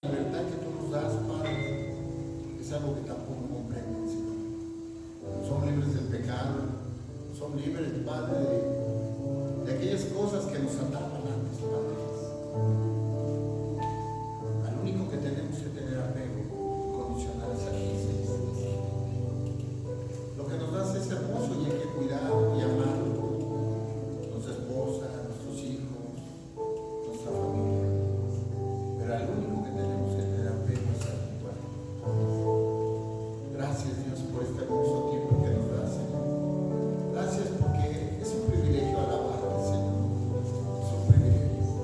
La libertad que tú nos das, Padre, es algo que tampoco comprenden, Señor. Son libres del pecado, son libres, Padre, de aquellas cosas que nos ataban antes, Padre. Al único que tenemos que tener apego incondicional es a ti, Señor. Lo que nos das es hermoso y hay que cuidar y amar nuestra esposa, nuestros hijos, nuestra familia. Pero al único que tenemos que tener apego es a ti, Padre. Gracias, Dios, por este hermoso tiempo que nos das, Señor. Gracias porque es un privilegio alabarte, Señor. Es un privilegio.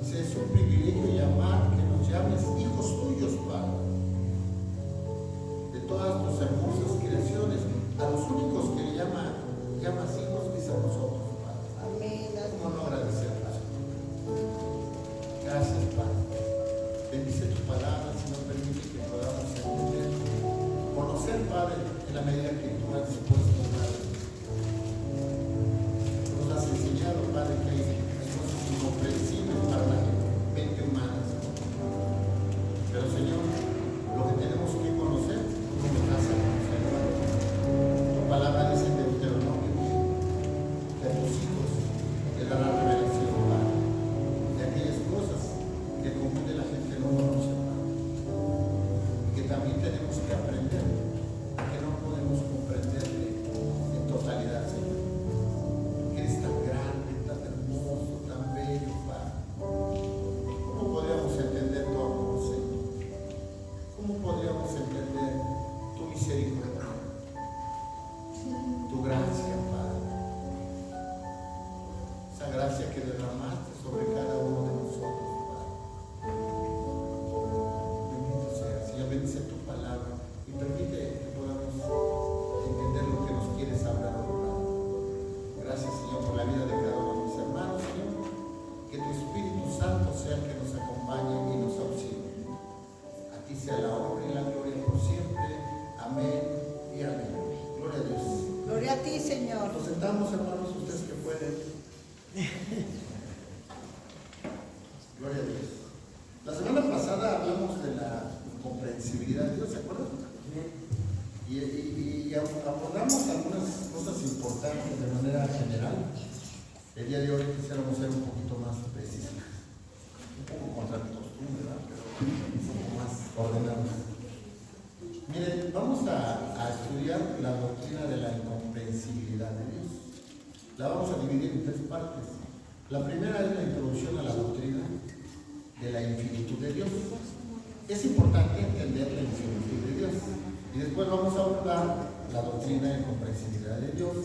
Es un privilegio llamar, que nos llames hijos tuyos, Padre. De todas tus hermosas creaciones, a los únicos que llamas hijos es a nosotros, Padre. Amén. ¿Cómo no agradecer, Padre? Gracias, Padre. Bendice tu palabra, Señor, permite que podamos entender, conocer, Padre, en la medida que tú has dispuesto, Padre. Nos has enseñado, Padre, que hay cosas incomprensibles para la mente humana, Señor. Pero, Señor, lo que tenemos que conocer, tú nos das a conocer, Padre. Tu palabra dice en Deuteronomio que a tus hijos te dará revelación, Padre, de aquellas cosas que comúnmente la gente no conoce, Padre. Y que también tenemos que aprender, que no podemos comprenderle en totalidad, Señor. Que eres tan grande, tan hermoso, tan bello, Padre. ¿Cómo podríamos entender tu amor, Señor? ¿Cómo podríamos entender tu misericordia, tu gracia, Padre? Esa gracia que derramaste sobre cada uno de nosotros, Padre. Bendito sea, Señor, bendice tu palabra y permite que podamos entender lo que nos quieres hablar hoy, Padre. Gracias, Señor, por la vida de cada uno de mis hermanos, Señor. Que tu Espíritu Santo sea el que nos acompañe y nos auxilie. A ti sea la honra y la gloria por siempre. Amén y amén. Gloria a Dios. Gloria a ti, Señor. Nos sentamos, hermanos, ustedes que pueden. Gloria a Dios. La semana pasada hablamos de la incomprensibilidad de Dios, ¿se acuerdan? Y abordamos algunas cosas importantes de manera general. El día de hoy quisiéramos ser un poquito más precisos. Un poco contra mi costumbre, ¿verdad? Pero un poco más ordenados. Miren, vamos a estudiar la doctrina de la incomprensibilidad de Dios. La vamos a dividir en tres partes. La primera es la introducción a la doctrina de la infinitud de Dios. Es importante entender la infinitud de Dios. Y después vamos a abordar la doctrina de la incomprensibilidad de Dios.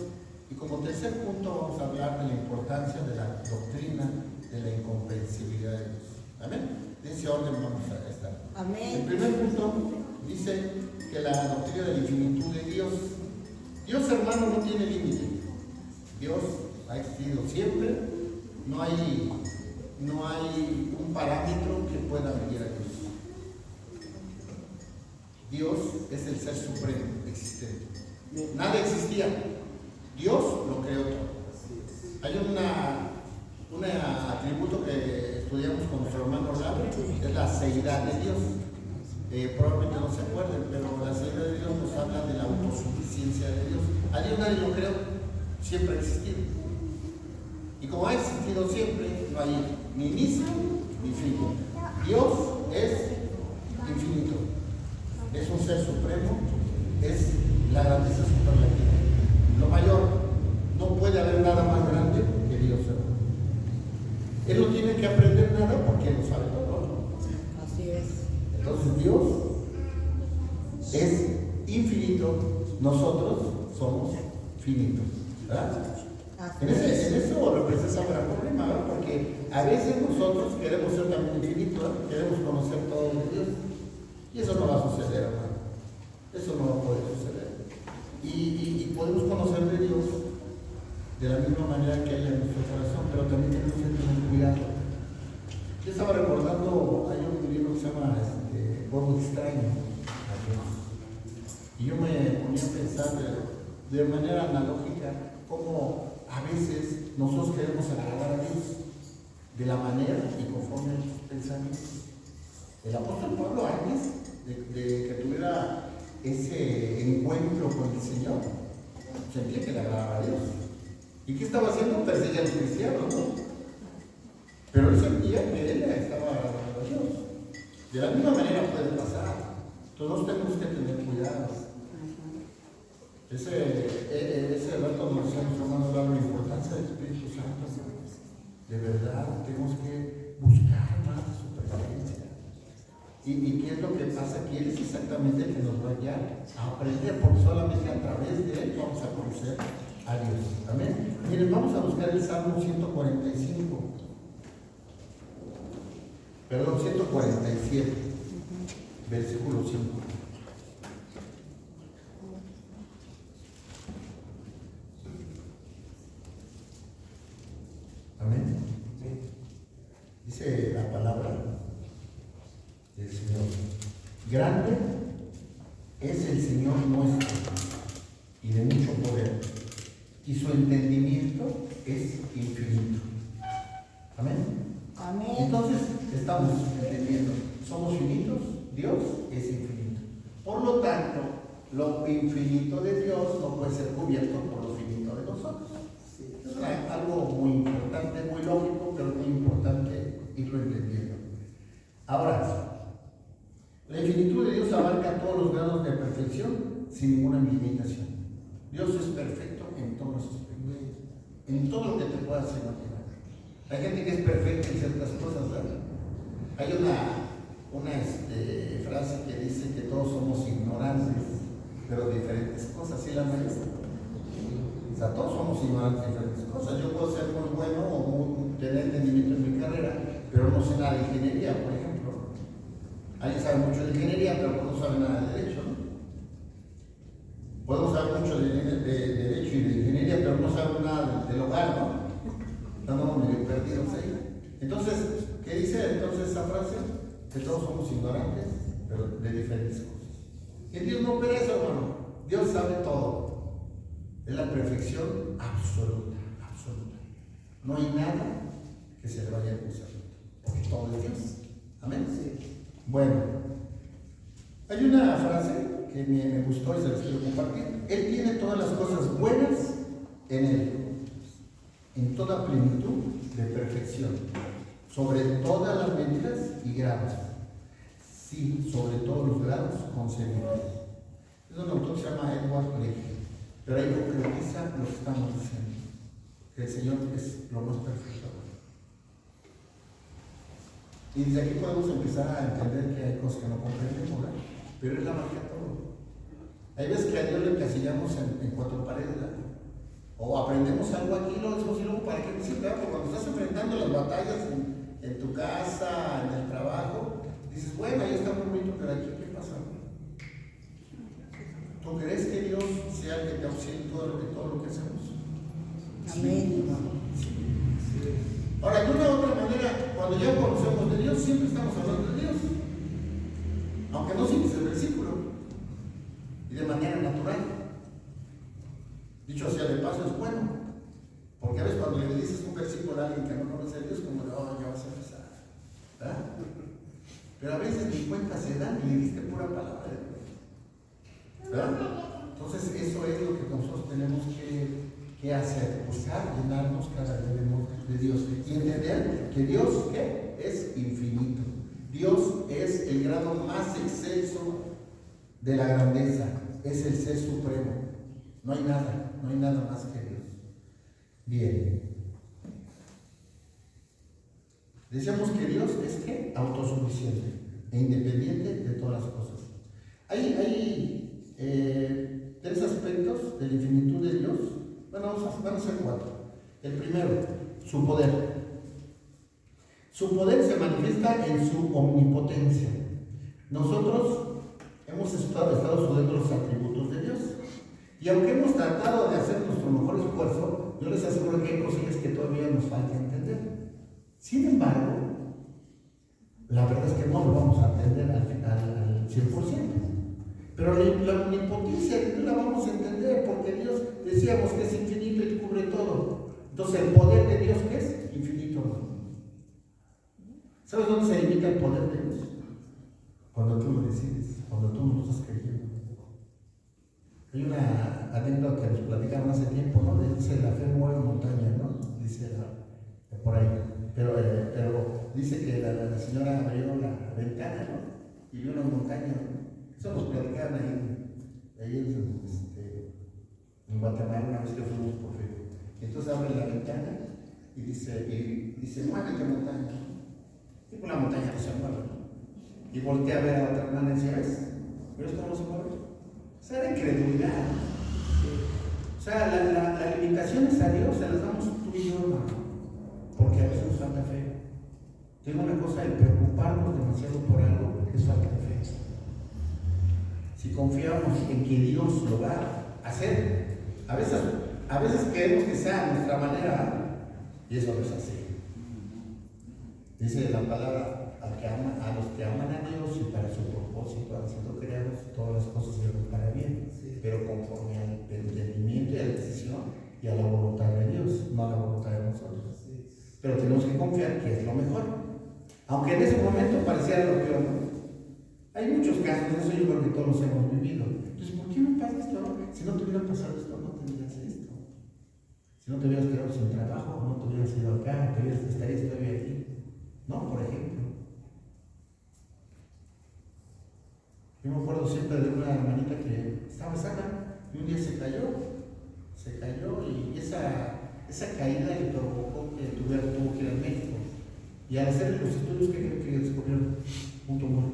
Y como tercer punto vamos a hablar de la importancia de la doctrina de la incomprensibilidad de Dios. ¿Amén? De ese orden vamos a estar. Amén. El primer punto dice que la doctrina de la infinitud de Dios. Dios, hermano, no tiene límite. Dios ha existido siempre. No hay un parámetro que pueda medir a Dios. Dios es el ser supremo existente. Nada existía. Dios lo creó todo. Hay un atributo que estudiamos con nuestro hermano Orlando, es la seidad de Dios. Probablemente no se acuerden, pero la seidad de Dios nos habla de la autosuficiencia de Dios. A Dios nadie lo creó, siempre ha existido. Y como ha existido siempre, no hay ni inicio ni fin. Dios es infinito, es un ser supremo, es la grandeza superlativa. Lo mayor, no puede haber nada más grande que Dios. Él no tiene que aprender nada porque Él lo sabe todo, ¿no? Así es. Entonces Dios es infinito, nosotros somos finitos, ¿verdad? En eso representa un gran problema, ¿verdad? Porque a veces nosotros queremos ser también infinitos, ¿verdad? Queremos conocer todo de Dios. Y eso no va a suceder, hermano. Eso no va a poder suceder. Y podemos conocer de Dios de la misma manera que haya en nuestro corazón, pero también tenemos que tener cuidado. Yo estaba recordando, hay un libro que se llama Modo Extraño a Dios. Y yo me ponía a pensar de manera analógica cómo a veces nosotros queremos agradar a Dios de la manera y conforme a nuestros pensamientos. El apóstol Pablo, antes de que tuviera ese encuentro con el Señor, sentía que le agradaba a Dios. ¿Y qué estaba haciendo? Perseguía a los cristianos, ¿no? Pero él sentía que él estaba agradando a Dios. De la misma manera puede pasar. Todos tenemos que tener cuidado. Ese rato nos decíamos, hermanos, hablar de la importancia del Espíritu Santo. De verdad, tenemos que buscar más de su presencia. ¿Y qué es lo que pasa aquí? Él es exactamente el que nos va a guiar a aprender, porque solamente a través de él vamos a conocer a Dios. Amén. Miren, vamos a buscar el Salmo 145. Perdón, 147, versículo 5. Amén. Dice la palabra del Señor: grande es el Señor nuestro y de mucho poder, y su entendimiento es infinito. Amén. Amén. Entonces estamos entendiendo, somos finitos, Dios es infinito. Por lo tanto, lo infinito de Dios no puede ser cubierto por lo finito de nosotros. Es algo muy importante, muy lógico, pero muy importante irlo entendiendo. Ahora, la infinitud de Dios abarca todos los grados de perfección sin ninguna limitación. Dios es perfecto en todos los aspectos, en todo lo que te puedas imaginar. Hay gente que es perfecta en ciertas cosas, ¿verdad? Hay una frase que dice que todos somos ignorantes, pero de diferentes cosas, ¿sí la mayoría? O sea, todos somos ignorantes de diferentes cosas. Yo puedo ser muy bueno o tener entendimiento en mi carrera, pero no sé nada de ingeniería, por ejemplo. Alguien sabe mucho de ingeniería, pero no sabe nada de derecho, ¿no? Podemos saber mucho de derecho y de ingeniería, pero no sabemos nada del hogar, ¿no? Estamos medio perdidos ahí. Entonces, ¿qué dice entonces esa frase? Que todos somos ignorantes, pero de diferentes cosas. Y Dios no opera eso, hermano. Dios sabe todo. Es la perfección absoluta, absoluta. No hay nada que se le vaya a cruzar, porque todo es Dios. Amén. Sí. Bueno, hay una frase que me gustó y se las quiero compartir. Él tiene todas las cosas buenas en él, en toda plenitud de perfección, sobre todas las medidas y grados, sí, sobre todos los grados concebibles. Es un autor que se llama Edward Lecky, pero ahí concretiza lo que estamos diciendo, que el Señor es lo más perfecto. Y desde aquí podemos empezar a entender que hay cosas que no comprendemos, ¿verdad? Pero Él abarca todo. Hay veces que a Dios le encasillamos en cuatro paredes, ¿verdad? O aprendemos algo aquí, lo decimos y luego para qué me sirve, porque cuando estás enfrentando las batallas en tu casa, en el trabajo, dices, bueno, ahí está muy bonito, pero aquí ¿qué pasa? ¿Tú crees que Dios sea el que te auxilie todo lo que hacemos? Amén. Sí. Ahora, de una u otra manera, cuando ya conocemos de Dios, siempre estamos hablando de Dios, aunque no cites el versículo, y de manera natural. Dicho sea de paso, es bueno, porque a veces cuando le dices un versículo a alguien que no conoce a Dios, como ya vas a empezar, ¿verdad? Pero a veces ni cuenta se dan y le diste pura palabra de Dios, ¿verdad? Entonces eso es lo que nosotros tenemos que hacer, buscar llenarnos cada día de Dios y entender que Dios, ¿qué? Es infinito. Dios es el grado más excelso de la grandeza, es el ser supremo. No hay nada más que Dios. Bien. Decíamos que Dios es ¿qué? Autosuficiente e independiente de todas las cosas. Hay tres aspectos de la infinitud de Dios. Bueno, van a ser cuatro. El primero, su poder. Su poder se manifiesta en su omnipotencia. Nosotros hemos estado estudiando los atributos de Dios. Y aunque hemos tratado de hacer nuestro mejor esfuerzo, yo les aseguro que hay cosillas que todavía nos falta entender. Sin embargo, la verdad es que no lo vamos a entender al 100%. Pero la omnipotencia de Dios la vamos a entender, porque Dios, decíamos que es infinito y cubre todo. Entonces, el poder de Dios, ¿qué es? Infinito. ¿Sabes dónde se limita el poder de Dios? decides, cuando tú no lo estás creyendo. Hay una anécdota que nos platicaron hace tiempo, ¿no? Dice, la fe mueve montaña, ¿no? Dice por ahí. Pero dice que la señora abrió la ventana, ¿no? Y vio una montaña, ¿no? Eso nos platicaron ahí en Guatemala, una vez que fuimos por fe. Entonces abre la ventana y dice, muévete montaña. Y por la montaña no se mueve, ¿no? Y voltea a ver a otra hermana y dice, ¿ves cómo se mueve? O sea, la incredulidad. O sea, las limitaciones a Dios se las damos tú y yo, hermano, porque a veces nos falta fe. Tengo una cosa, el preocuparnos demasiado por algo es falta de fe. Si confiamos en que Dios lo va a hacer, a veces queremos que sea a nuestra manera, y eso no es así. Dice la palabra, a los que aman a Dios y para su propósito han sido creados, todas las cosas se ven para bien, pero conforme al entendimiento y a la decisión y a la voluntad de Dios, no a la voluntad de nosotros. Pero tenemos que confiar que es lo mejor, aunque en ese momento pareciera lo peor, ¿no? Hay muchos casos, eso yo creo que todos los hemos vivido. Entonces, ¿por qué me pasa esto? Si no te hubiera pasado esto, no tendrías esto. Si no te hubieras quedado sin trabajo, no te hubieras ido acá, estarías todavía aquí. No, por ejemplo. Yo me acuerdo siempre de una hermanita que estaba sana y un día se cayó y esa caída le provocó que tuvo que ir al médico. Y al hacer los estudios, ¿qué creen que descubrieron? Un tumor.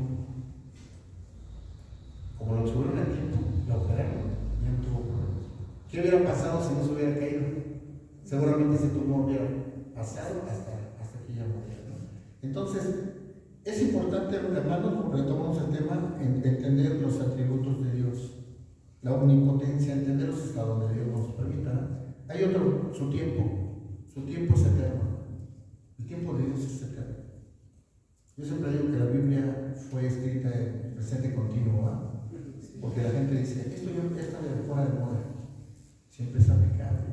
Como lo descubrieron a tiempo, la operaron, ya no tuvo problemas. ¿Qué hubiera pasado si no se hubiera caído? Seguramente ese tumor hubiera pasado hasta que ella murió, ¿no? Entonces, es importante, hermanos, retomamos el tema, entender los atributos de Dios, la omnipotencia, entenderlos hasta donde Dios nos permita. Hay otro, su tiempo es eterno. El tiempo de Dios es eterno. Yo siempre digo que la Biblia fue escrita en presente continuo, ¿verdad? Porque la gente dice, esto ya está de fuera de moda, siempre es aplicable.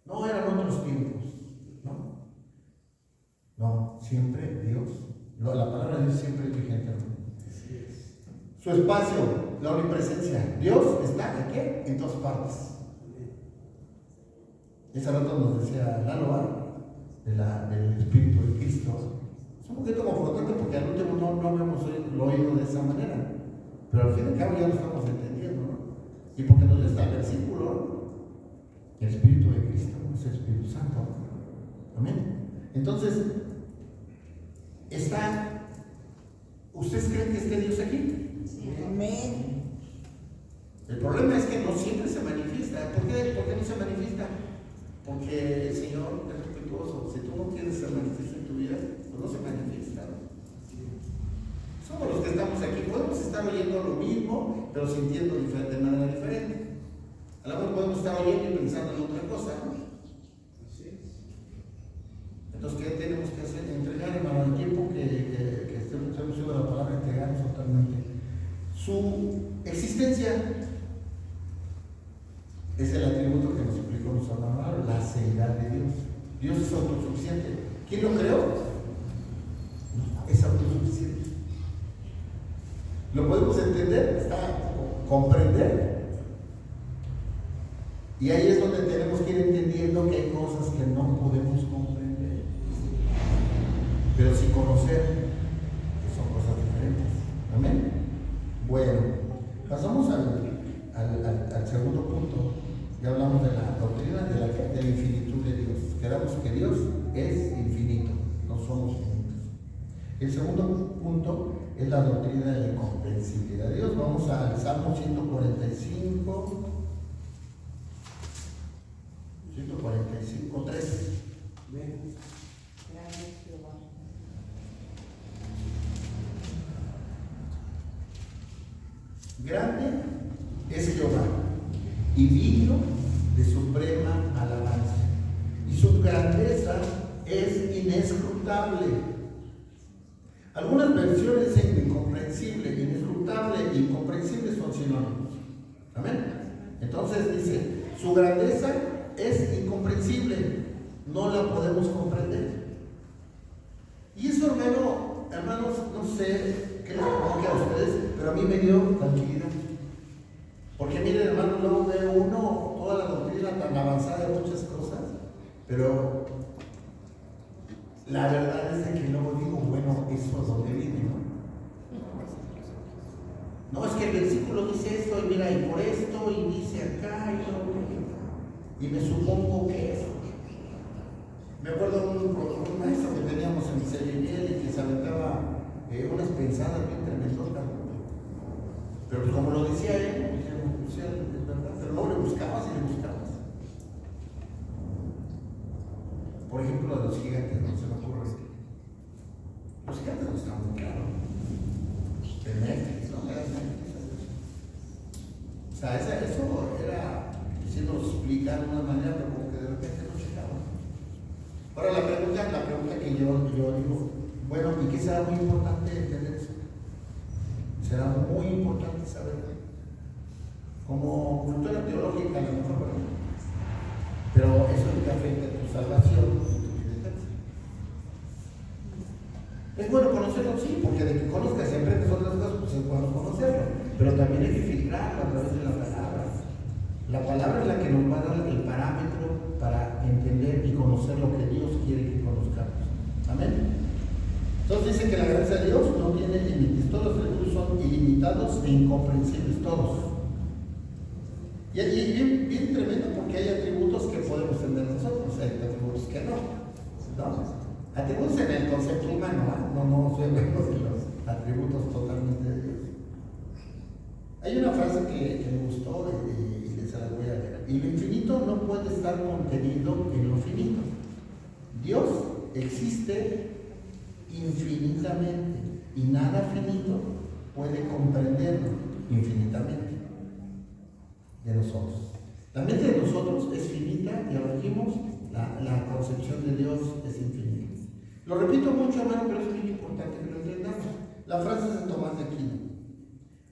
No eran otros tiempos, ¿no? No, siempre Dios, la palabra de Dios siempre es vigente, ¿no? Su espacio, la omnipresencia, Dios está aquí, en todas partes. Ese rato nos decía Lalo, del Espíritu de Cristo. Es un poquito confrontante porque al último no habíamos oído de esa manera, pero al fin y al cabo ya lo estamos entendiendo, ¿no? Y porque nos está el versículo, ¿no? El Espíritu de Cristo es el Espíritu Santo. Amén. Entonces, ¿ustedes creen que esté Dios aquí? Sí. Amén. El problema es que no siempre se manifiesta. ¿Por qué no se manifiesta? Porque el Señor es respetuoso. Si tú no quieres ser manifiesto en tu vida, pues no se manifiesta, ¿no? Somos los que estamos aquí. Podemos estar oyendo lo mismo, pero sintiendo de manera diferente. A lo mejor podemos estar oyendo y pensando en otra cosa, ¿no? Entonces, ¿qué tenemos que hacer? Entregar, hermano, el tiempo que estemos usando la palabra, entregarnos totalmente. Su existencia es el atributo que nos explicó nuestro hermano, la ceguedad de Dios. Dios es autosuficiente. ¿Quién lo creó? No, es autosuficiente. ¿Lo podemos entender? Comprender. Y ahí es donde tenemos que ir entendiendo que hay cosas que no podemos comprender, pero sí conocer, que son cosas diferentes. Amén. Bueno, pasamos al segundo punto. Ya hablamos de la doctrina de la infinitud de Dios. Quedamos que Dios es infinito, no somos finitos. El segundo punto es la doctrina de la incomprensibilidad de Dios. Vamos al Salmo 145. 145:3. Grande es Jehová y digno de suprema alabanza, y su grandeza es inescrutable. Algunas versiones dicen incomprensible, inescrutable e incomprensible son sinónimos. Amén. Entonces dice, su grandeza es incomprensible, no la podemos comprender. Y eso, hermanos, no sé que les provoque a ustedes, pero a mí me dio tranquilidad. Porque miren, hermano, luego ve uno toda la doctrina tan avanzada de muchas cosas, pero la verdad es de que luego digo, bueno, eso es donde viene, ¿no? No, es que el versículo dice esto, y mira, y por esto, y dice acá, y me supongo que eso. Me acuerdo de un maestro que teníamos en Ceremonial y que se aventaba unas pensadas bien tremendotas. Pero pues como lo decía él, es verdad, pero luego le buscabas y le buscabas. Por ejemplo, de los gigantes, no se me ocurre. Los gigantes no están muy claros. El Netflix, ¿no? O sea, eso era diciéndonos explicar de una manera, pero como que de repente no checaba. Ahora la pregunta que yo digo, bueno, ¿y qué será muy importante entender eso? Será muy importante saber. Como cultura teológica, a lo mejor, ¿verdad? Pero eso es que afecta a tu salvación y tu vida. Es bueno conocerlo, sí, porque de que conozcas y aprendes otras cosas, pues es bueno conocerlo. Pero también hay que filtrarlo a través de la palabra. La palabra es la que nos va a dar el parámetro para entender y conocer lo que Dios quiere que conozcamos. Amén. Entonces dice que la gracia de Dios no tiene límites. Todos los atributos son ilimitados e incomprensibles, todos. Y bien tremendo, porque hay atributos que podemos tener nosotros, hay atributos que no. Atributos en el concepto humano, no soy hablando de los atributos totalmente de Dios. Hay una frase que me gustó y les la voy a leer. Y lo infinito no puede estar contenido en lo finito. Dios existe infinitamente y nada finito puede comprenderlo infinitamente de nosotros. La mente de nosotros es finita y ahora dijimos, la concepción de Dios es infinita. Lo repito mucho, hermano, pero es muy importante que lo entendamos. La frase es de Tomás de Aquino.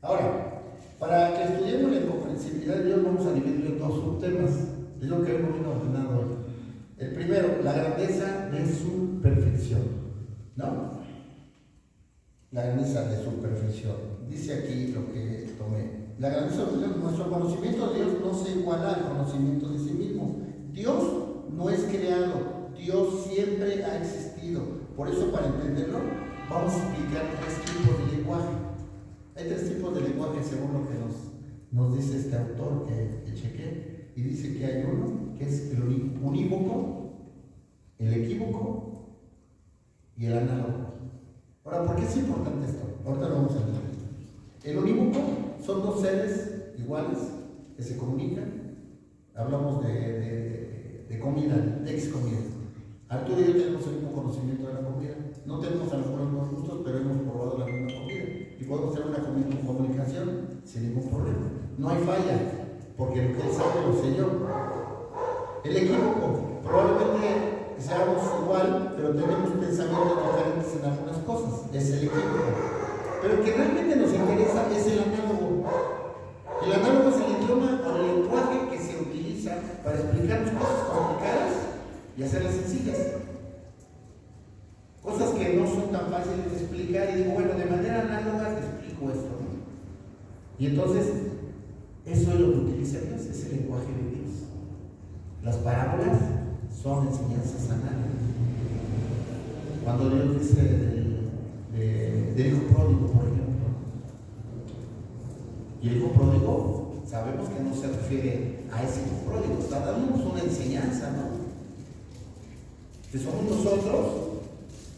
Ahora, para que estudiemos la incomprensibilidad de Dios, vamos a dividirlo en dos subtemas. Es lo que hemos venido ordenando hoy. El primero, la grandeza de su perfección. ¿No? La grandeza de su perfección. Dice aquí lo que tomé. La grandeza de Dios, nuestro conocimiento de Dios no se iguala al conocimiento de sí mismo. Dios no es creado, Dios siempre ha existido. Por eso, para entenderlo, vamos a explicar 3 tipos de lenguaje. Hay 3 tipos de lenguaje según lo que nos dice este autor que chequé. Y dice que hay uno que es el unívoco, el equívoco y el análogo. Ahora, ¿por qué es importante esto? Ahorita lo vamos a entender. El unívoco son 2 seres iguales que se comunican. Hablamos de comida, de ex-comida. Arturo y yo tenemos el mismo conocimiento de la comida. No tenemos a lo mejor los mismos gustos, pero hemos probado la misma comida. Y podemos tener una comunicación sin ningún problema. No hay falla, porque lo que él sabe lo sé yo. El equívoco, probablemente seamos igual, pero tenemos pensamientos diferentes en algunas cosas. Es el equívoco. Pero el que realmente nos interesa es el análogo. El análogo es el idioma o el lenguaje que se utiliza para explicarnos cosas complicadas y hacerlas sencillas. Cosas que no son tan fáciles de explicar y digo, bueno, de manera análoga te explico esto, ¿no? Y entonces, eso es lo que utiliza Dios, es el lenguaje de Dios. Las parábolas son enseñanzas análogas. Cuando Dios dice del hijo pródigo, por ejemplo, y el hijo pródigo, sabemos que no se refiere a ese hijo pródigo, está dándonos una enseñanza, ¿no? Que somos nosotros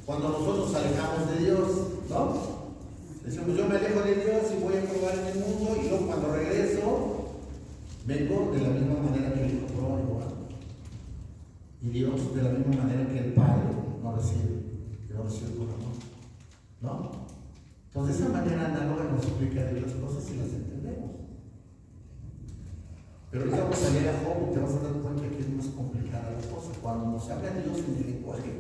cuando nosotros alejamos de Dios, ¿no? Decimos, yo me alejo de Dios y voy a probar en el mundo, y luego cuando regreso, vengo de la misma manera que el hijo pródigo, ¿no? Y Dios de la misma manera que el Padre no recibe por amor, ¿no? Entonces, de esa manera análoga nos explica Dios las cosas y las entendemos. Pero ahorita vamos a leer a Job y te vas a dar cuenta que es más complicada la cosa. Cuando nos habla Dios en el lenguaje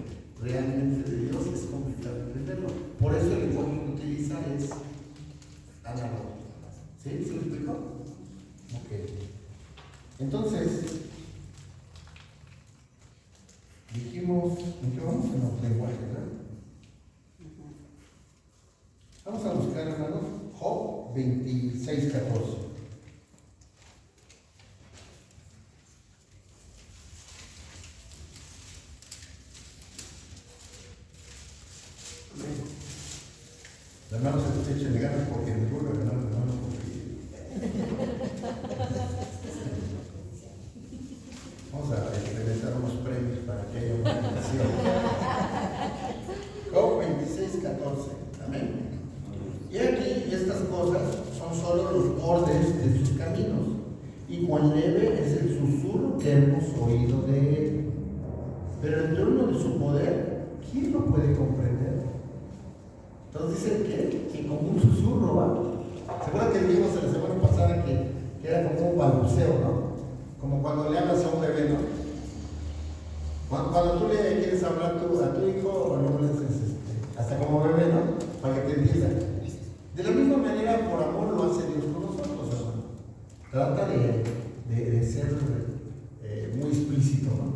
realmente de Dios, es complicado entenderlo. Por eso el lenguaje que utiliza es análogo. ¿Sí? ¿Se lo explicó? Ok. Entonces, dijimos, ¿en qué vamos? En los lenguajes, ¿verdad? Vamos Vamos a buscar, hermanos, Job 26, 14. Hermanos, échenle ganas porque me vuelvo a ganar, hermanos, vamos a implementar unos premios para que haya una relación. Job 26, 14. Amén. Y aquí estas cosas son solo los bordes de sus caminos, y cuán leve es el susurro que hemos oído de él. Pero el trono de su poder, ¿quién lo puede comprender? Entonces dice que como un susurro, ¿va? ¿Se acuerdan que vimos en la semana pasada que era como un balbuceo, ¿no? Como cuando le hablas a un bebé, ¿no? Cuando tú le quieres hablar a tu hijo, o no le dices hasta como bebé, ¿no? Para que te entienda. De la misma manera, por amor lo hace Dios con nosotros, hermano. Trata de ser muy explícito, ¿no?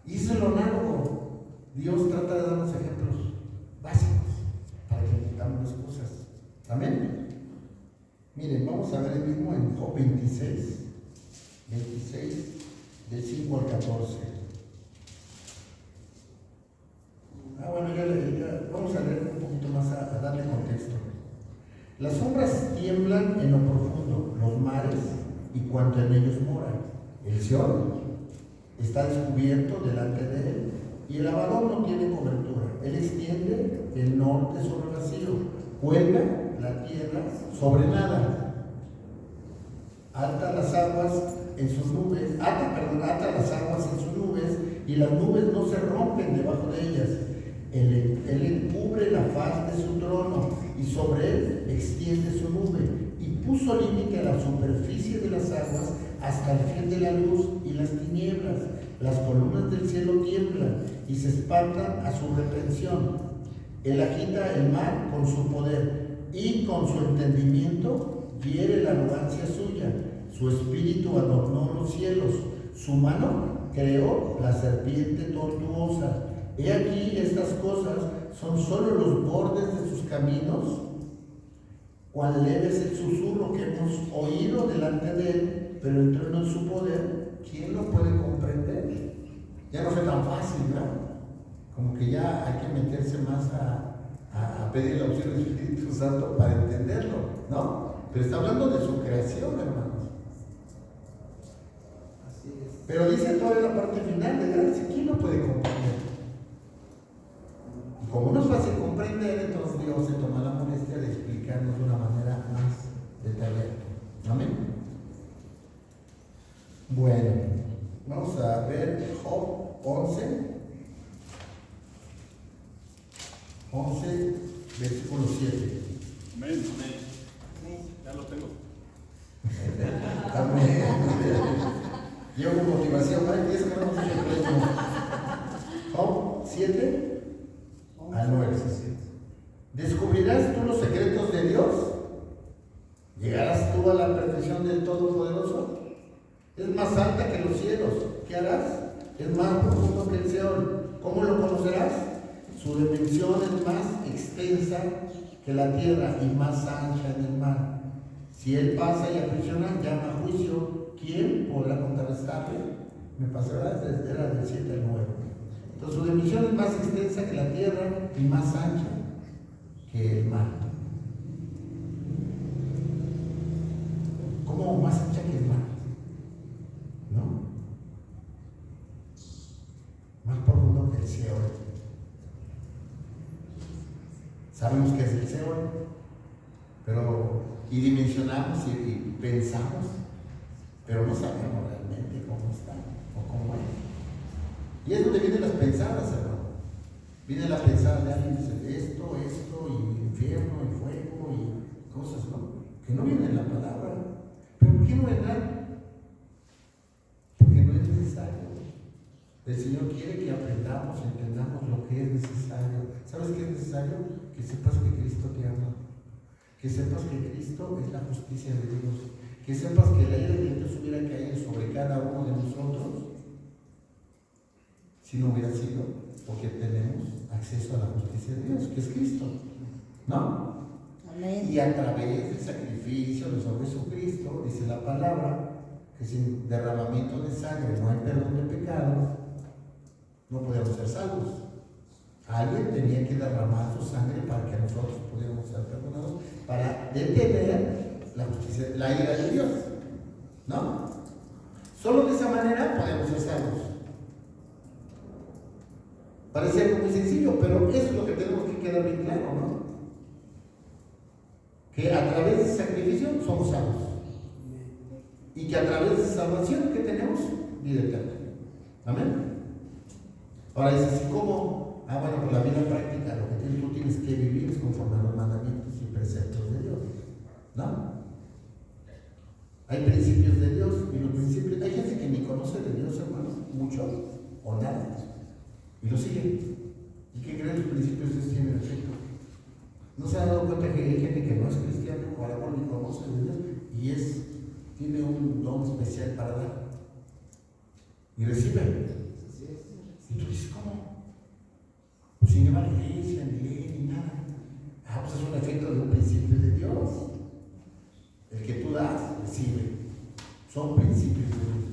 Y eso es lo análogo. Dios trata de darnos ejemplos básicos para que entendamos las cosas. Amén. Miren, vamos a ver el mismo en Job 26, del 5 al 14. Bueno, ya vamos a leer un poquito más, a darle contexto. Las sombras tiemblan en lo profundo, los mares y cuanto en ellos mora. El Seol está descubierto delante de él, y el Abadón no tiene cobertura. Él extiende el norte sobre el vacío, cuelga la tierra sobre nada. Ata las aguas en sus nubes, ata las aguas en sus nubes, y las nubes no se rompen debajo de ellas. Él encubre la faz de su trono, y sobre él extiende su nube, y puso límite a la superficie de las aguas hasta el fin de la luz y las tinieblas. Las columnas del cielo tiemblan y se espantan a su reprensión. Él agita el mar con su poder, y con su entendimiento hiere la arrogancia suya. Su espíritu adornó los cielos, su mano creó la serpiente tortuosa. He aquí, estas cosas son solo los bordes de sus caminos. Cuán leve es el susurro que hemos oído delante de él, pero el trono de su poder, ¿quién lo puede comprender? Ya no fue tan fácil, ¿verdad? Como que ya hay que meterse más a pedir el auxilio del Espíritu Santo para entenderlo, ¿no? Pero está hablando de su creación, hermanos. Así es. Pero dice toda la parte final de gracia, ¿quién lo puede comprender? Como no es fácil comprender, entonces Dios se toma la molestia de explicarnos de una manera más detallada. Amén. Bueno, vamos a ver Job 11, versículo 7. Amén. Amén. Ya lo tengo. Amén. Llevo motivación, ¿vale? Eso que no nos dice el resto. Job 7 al 9. ¿Descubrirás tú los secretos de Dios? ¿Llegarás tú a la perfección del Todopoderoso? Es más alta que los cielos. ¿Qué harás? Es más profundo que el Seol. ¿Cómo lo conocerás? Su dimensión es más extensa que la tierra y más ancha en el mar. Si él pasa y aprisiona, llama a juicio. ¿Quién podrá contrarrestarle? Me pasará desde del 7 al 9. Entonces su dimensión es más extensa que la tierra y más ancha que el mar. ¿Cómo más ancha que el mar? ¿No? Más profundo que el Seol. Sabemos que es el Seol, pero y dimensionamos y pensamos, pero no sabemos realmente cómo está o cómo es. Y es donde vienen las pensadas, hermano. Viene la pensada de alguien que dice esto, y infierno, y fuego, y cosas, ¿no? Que no vienen en la palabra. ¿Pero por qué no vendrán? Porque no es necesario. El Señor quiere que aprendamos, entendamos lo que es necesario. ¿Sabes qué es necesario? Que sepas que Cristo te ama. Que sepas que Cristo es la justicia de Dios. Que sepas que la ira de Dios hubiera caído sobre cada uno de nosotros si no hubiera sido porque tenemos acceso a la justicia de Dios, que es Cristo, ¿no? Amén. Y a través del sacrificio de Señor Jesucristo, dice la palabra, que sin derramamiento de sangre no hay perdón de pecados, no podemos ser salvos. Alguien tenía que derramar su sangre para que nosotros pudiéramos ser perdonados, para detener la justicia, la ira de Dios. ¿No? Solo de esa manera podemos ser salvos. Parece algo muy sencillo, pero eso es lo que tenemos que quedar bien claro, ¿no? Que a través de ese sacrificio somos salvos. Y que a través de esa salvación que tenemos, vida eterna. Amén. Ahora dices, ¿y cómo? Bueno, pues la vida práctica, lo que tú tienes que vivir es conforme a los mandamientos y preceptos de Dios. ¿No? Hay principios de Dios y los principios. Hay gente que ni conoce de Dios, hermano, mucho o nada. Y lo siguen. ¿Y qué creen? Los principios de Dios tienen efecto. ¿No se han dado cuenta que hay gente que no es cristiana o algo ni conoce de Dios y tiene un don especial para dar? Y recibe. Y tú dices, ¿cómo? Pues sin llevar a la iglesia, ni ley, ni nada. Pues es un efecto de un principio de Dios. El que tú das, recibe. Son principios de Dios.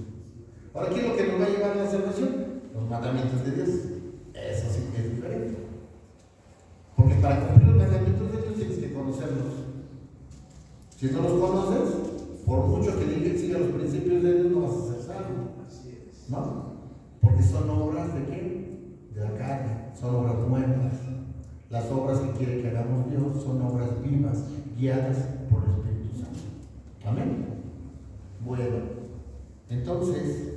Ahora, ¿qué es lo que nos va a llevar a la salvación? Los mandamientos de Dios. Eso sí que es diferente. Porque para cumplir los mandamientos de Dios tienes que conocerlos. Si no los conoces, por mucho que digas siga los principios de Dios, no vas a ser salvo. ¿No? Porque son obras de qué? De la carne. Son obras muertas. Las obras que quiere que hagamos Dios son obras vivas, guiadas por el Espíritu Santo. Amén. Bueno, entonces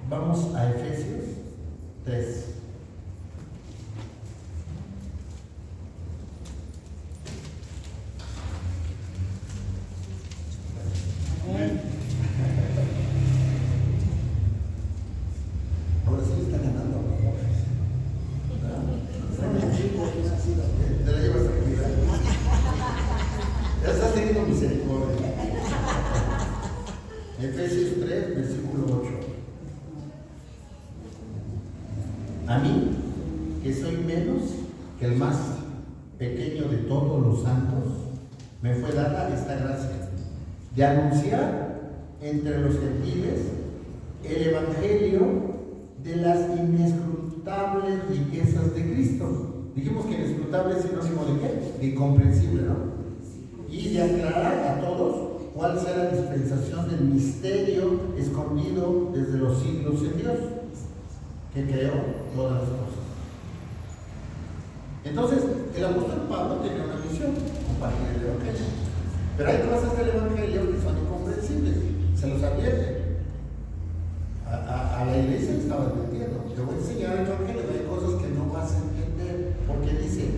vamos a Efesios 3. Amén. Ahora sí le está ganando a los jóvenes. Te la llevas a cuidar. Ya estás teniendo misericordia. Efesios 3, versículo 8. A mí, que soy menos que el más pequeño de todos los santos, me fue dada esta gracia de anunciar entre los gentiles el evangelio de las inescrutables riquezas de Cristo. Dijimos que inescrutable es sinónimo de qué? De incomprensible, ¿no? Y de aclarar a todos cuál será la dispensación del misterio escondido desde los siglos en Dios, que creó todas las cosas. Entonces, el apóstol Pablo tenía una misión, compartir el evangelio. Pero hay cosas del evangelio que son incomprensibles, se los advierte. A la iglesia le estaba advirtiendo, te voy a enseñar el evangelio, hay cosas que no vas a entender, porque dice,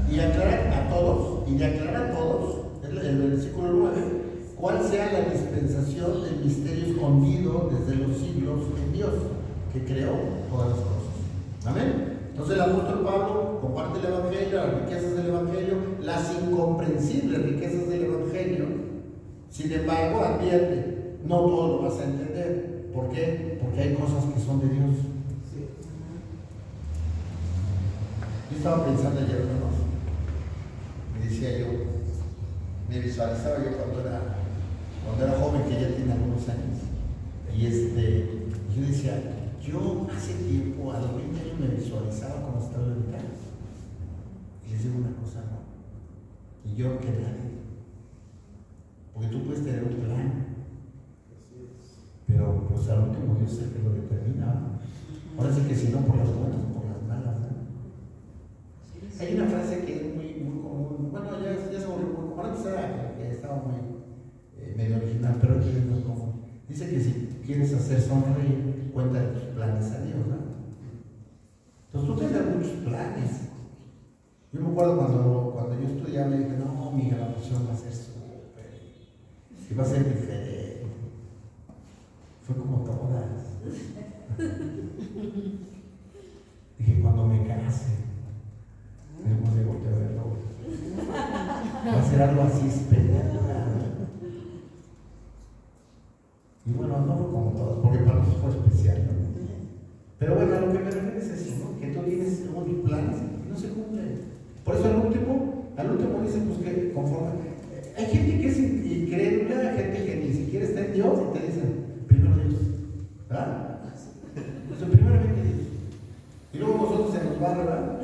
y aclarar a todos, y de aclarar a todos, el versículo 9, cuál sea la dispensación del misterio escondido desde los siglos en Dios, que creó todas las cosas. Amén. Entonces el apóstol Pablo comparte el evangelio, las riquezas del evangelio, las incomprensibles riquezas del evangelio. Sin embargo, advierte, no todo lo vas a entender. ¿Por qué? Porque hay cosas que son de Dios. Yo estaba pensando ayer, hermanos, me decía yo, me visualizaba yo cuando era joven, que ya tiene algunos años, y yo decía, yo hace tiempo, a los 20 años, me visualizaba como estaba ahorita. Y les digo una cosa, no, y yo que nadie, porque tú puedes tener un plan, pero pues al último Dios es el que lo determina. Ahora sí que si no por las buenas, por las malas, ¿no? Hay una frase que es muy, muy común, bueno, ya se volvió muy común, antes estaba muy medio original, pero aquí es muy común. Dice que si quieres hacer sonreír, cuenta tus planes a Dios, ¿no? Entonces tú tienes muchos planes. Yo me acuerdo cuando yo estudiaba, y dije, no, mi graduación va a ser súper, y va a ser diferente. Fue como todas. Dije, cuando me case, tenemos de voltear a verlo. Va a ser algo así espectacular. Y bueno, no fue como todas, porque para nosotros fue especial, ¿no? Pero bueno, a lo que me refiero es eso, ¿no? Que tú tienes unos planes y no se cumplen. Por eso al último dice pues que conforme. Hay gente que es incrédula, hay gente que ni siquiera está en Dios y te dicen, primero Dios. ¿Verdad? Pues primeramente Dios. Y luego nosotros se nos va, ¿verdad?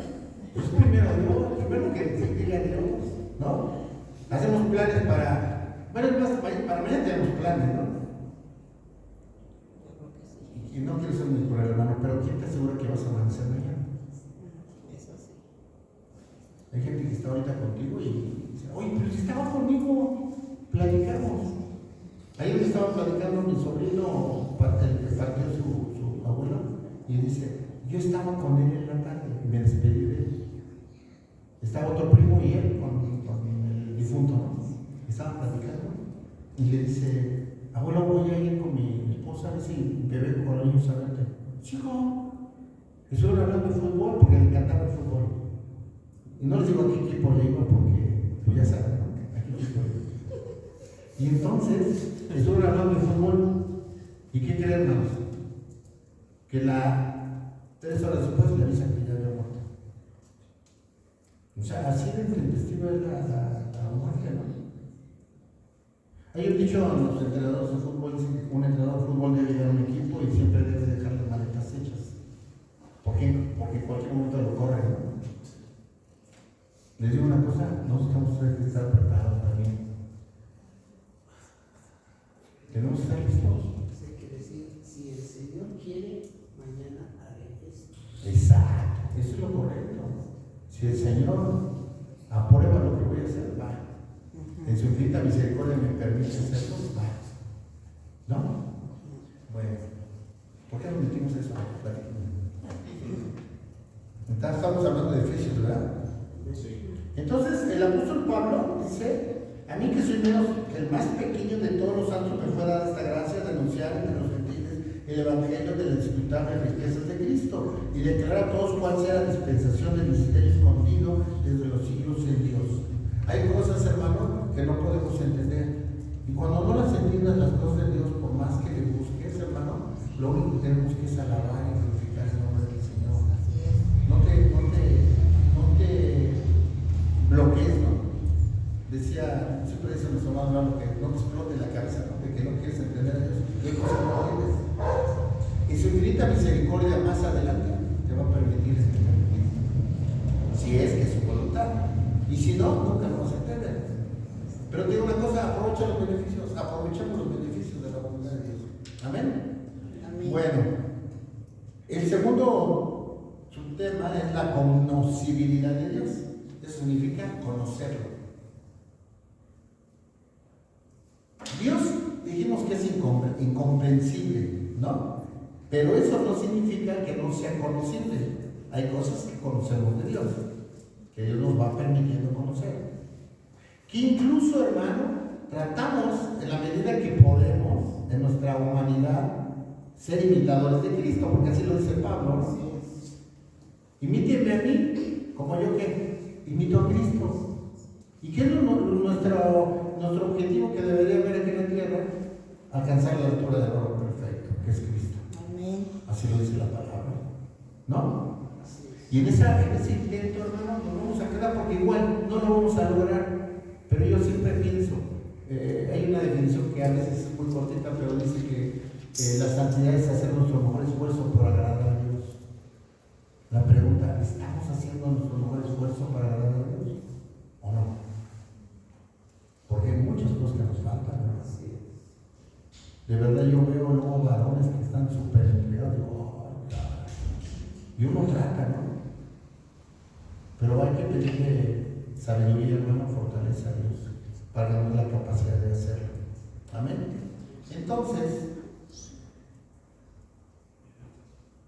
Pues primero Dios, primero que se diga Dios, ¿no? Hacemos planes bueno, es más, para mañana tenemos planes, ¿no? Y no quiero ser muy cruel, hermano, pero ¿quién te asegura que vas a amanecer mañana? Eso sí. Hay gente que está ahorita contigo y dice, oye, pero si estaba conmigo, platicamos. Ayer me estaba platicando mi sobrino, el que partió su abuelo, y dice, yo estaba con él en la tarde, y me despedí de él. Estaba otro primo y él con el difunto, ¿no? Estaban platicando, y le dice, abuelo, voy a ir con mi esposa a ver si bebé con los niños a verte. Chico, estuvieron hablando de fútbol porque le encantaba el fútbol. Y no les digo a qué equipo le iba porque, pues ya saben, ¿no? ¿A qué equipo le iba? Y entonces, estuvieron hablando de fútbol. ¿Y qué creen, hermanos? Que 3 horas después le avisan que ya había muerto. O sea, así de intempestivo es la muerte, ¿no? Hay un dicho en los entrenadores de fútbol, dicen que un entrenador de fútbol debe ir a un equipo y siempre debe dejar las maletas hechas. ¿Por qué? Porque en cualquier momento lo corren, ¿no? Les digo una cosa, nosotros tenemos que estar preparados también. Tenemos que estar listos. Hay que decir, si el Señor quiere, mañana haré esto. Exacto, eso es lo correcto. Si el Señor aprueba lo que voy a hacer, va. En su infinita misericordia me permite hacerlo, va. ¿No? Bueno, ¿por qué nos metimos eso? Entonces estamos hablando de Efesios, ¿verdad? Sí. Entonces el apóstol Pablo dice, a mí que soy menos que el más pequeño de todos los santos me fue dada esta gracia de anunciar entre los gentiles el evangelio de las disputables riquezas de Cristo y declarar a todos cuál sea la dispensación del misterio escondido desde los siglos en Dios. Hay cosas, hermano, que no podemos entender. Y cuando no las entiendas las cosas de Dios, por más que le busques, hermano, lo único que tenemos que es alabar y glorificar el nombre del Señor. No te bloquees, ¿no? Decía, siempre dice nuestro hermano que no te explote la cabeza, ¿no? De que no quieres entender a Dios, de cosas no entiendes. Y su infinita misericordia más adelante te va a permitir entender, si es que es su voluntad. Y si no, nunca lo vas a entender. Pero te digo una cosa, aprovechemos los beneficios de la voluntad de Dios. Amén. Amén. Bueno, el segundo subtema es la conocibilidad de Dios. Eso significa conocerlo. Dios dijimos que es incomprensible, ¿no? Pero eso no significa que no sea conocible. Hay cosas que conocemos de Dios, que Dios nos va permitiendo conocer. Que incluso, hermano, tratamos en la medida que podemos, en nuestra humanidad, ser imitadores de Cristo, porque así lo dice Pablo, ¿no? Imítenme a mí, como yo que imito a Cristo. ¿Y qué es nuestro objetivo que debería haber aquí en la tierra? Alcanzar la altura del oro perfecto, que es Cristo. Amén. Así lo dice la palabra, ¿no? Y en ese intento, hermano, nos vamos a quedar porque igual no lo vamos a lograr. Pero yo siempre pienso, hay una definición que a veces es muy cortita, pero dice que la santidad es hacer nuestro mejor esfuerzo por agradar a Dios. La pregunta, ¿estamos haciendo nuestro mejor esfuerzo para agradar a Dios? ¿O no? Porque hay muchas cosas que nos faltan, ¿no? De verdad yo veo luego varones que están súper empleados, y uno trata, ¿no? Pero hay que pedirle sabiduría, hermano, fortaleza a Dios para darnos la capacidad de hacerlo. Amén. Entonces,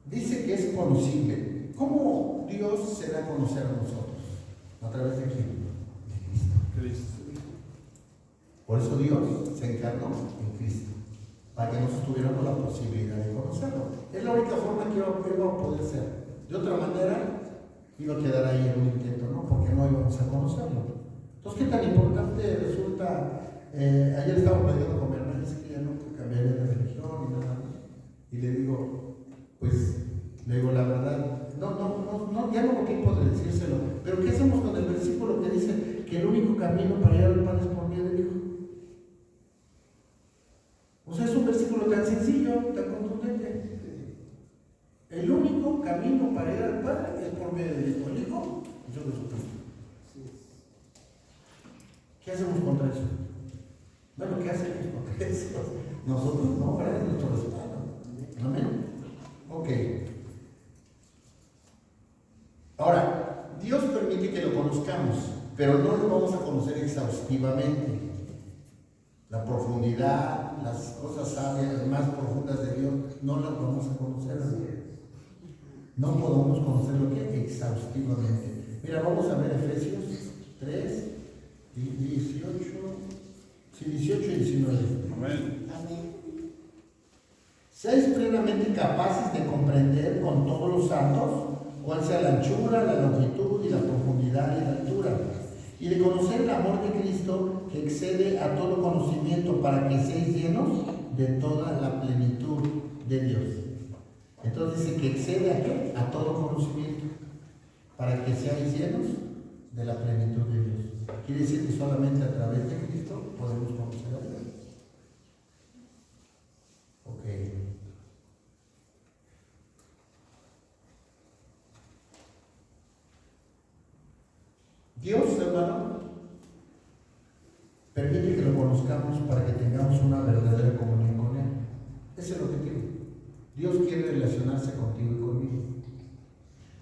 dice que es conocible. ¿Cómo Dios se da a conocer a nosotros? ¿A través de quién? De Cristo. Por eso Dios se encarnó en Cristo, para que nosotros tuviéramos la posibilidad de conocerlo. Es la única forma que iba a poder ser. De otra manera, iba a quedar ahí en un intento, ¿no? Porque no íbamos a conocerlo. Entonces, ¿qué tan importante resulta? Ayer estaba platicando con mi hermana, dice que ya nunca cambiaría de religión y nada más. Y le digo, la verdad, ya no tengo tiempo de decírselo, pero ¿qué hacemos con el camino para ir al Padre es por medio del Hijo. El Hijo es Jesucristo. ¿Qué hacemos contra eso? Bueno, ¿qué hacemos contra eso? Nosotros no, ¿verdad? Es nuestro respaldo. Amén. Ok. Ahora, Dios permite que lo conozcamos, pero no lo vamos a conocer exhaustivamente. La profundidad, las cosas sabias, más profundas de Dios, no las vamos a conocer. No podemos conocerlo que exhaustivamente. Mira, vamos a ver Efesios 3, 18 y 19. Amén. Amén. Seáis plenamente capaces de comprender con todos los santos cuál sea la anchura, la longitud y la profundidad y la altura, y de conocer el amor de Cristo que excede a todo conocimiento, para que seáis llenos de toda la plenitud de Dios. Entonces dice que excede a qué? A todo conocimiento, para que seáis llenos de la plenitud de Dios. Quiere decir que solamente a través de Cristo podemos conocer a Dios. Ok. Dios, hermano, permite que lo conozcamos para que tengamos una verdadera comunión con Él. Ese es el objetivo. Dios quiere relacionarse contigo y conmigo.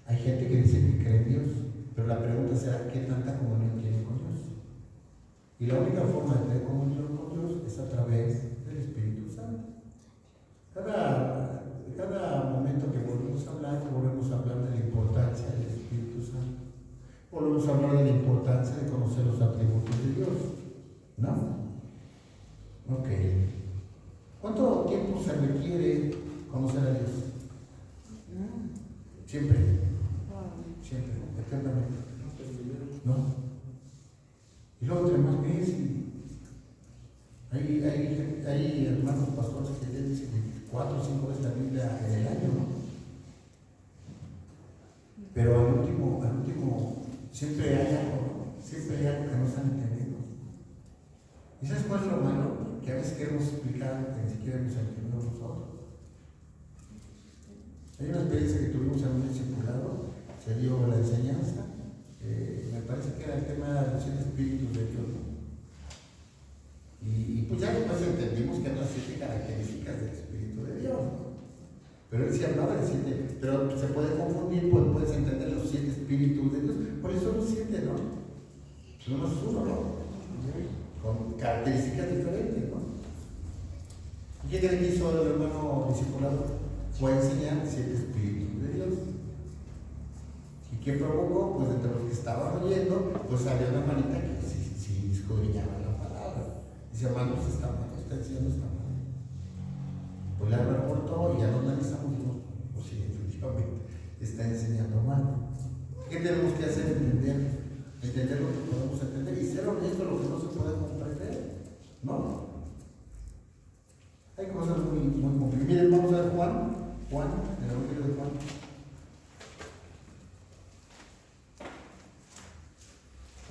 Hay gente que dice que cree en Dios, pero la pregunta será: ¿qué tanta comunión tiene con Dios? Y la única forma de tener comunión con Dios es a través del Espíritu Santo. Cada momento que volvemos a hablar de la importancia del Espíritu Santo. Volvemos a hablar de la importancia de conocer los atributos de Dios, ¿no? Ok. ¿Cuánto tiempo se requiere conocer a Dios? Siempre. Siempre, eternamente. ¿No? Y luego entre más ves, hay hermanos pastores que dicen 4 o 5 veces la Biblia en el año, ¿no? Pero al último, siempre hay algo, ¿no? Siempre hay algo que no están entendiendo. ¿Y sabes cuál es lo malo? Que a veces queremos explicar que ni siquiera hemos entendido nosotros. Hay una experiencia que tuvimos en un discipulado, se dio la enseñanza, me parece que era el tema de los 7 espíritus de Dios, ¿no? Y pues ya después entendimos que eran las 7 características del Espíritu de Dios, ¿no? Pero él sí hablaba de 7, pero se puede confundir, pues puedes entender los 7 espíritus de Dios, por eso son los 7, ¿no? Pues uno es uno, ¿no? Con características diferentes, ¿no? ¿Y qué creen que hizo el hermano discipulado? Fue a enseñar 7 espíritus de Dios. ¿Y qué provocó? Pues entre los que estaban oyendo, pues había una manita que sí escudriñaba la palabra. Dice: hermanos, está mal, está diciendo está mal. Pues la reportó y ya lo analizamos, pues sí, efectivamente está enseñando mal. ¿Qué tenemos que hacer? Entender lo que podemos entender y ser honesto lo que no se puede comprender, ¿no? Hay cosas muy complicadas. Miren, vamos a ver Juan, el Evangelio de Juan.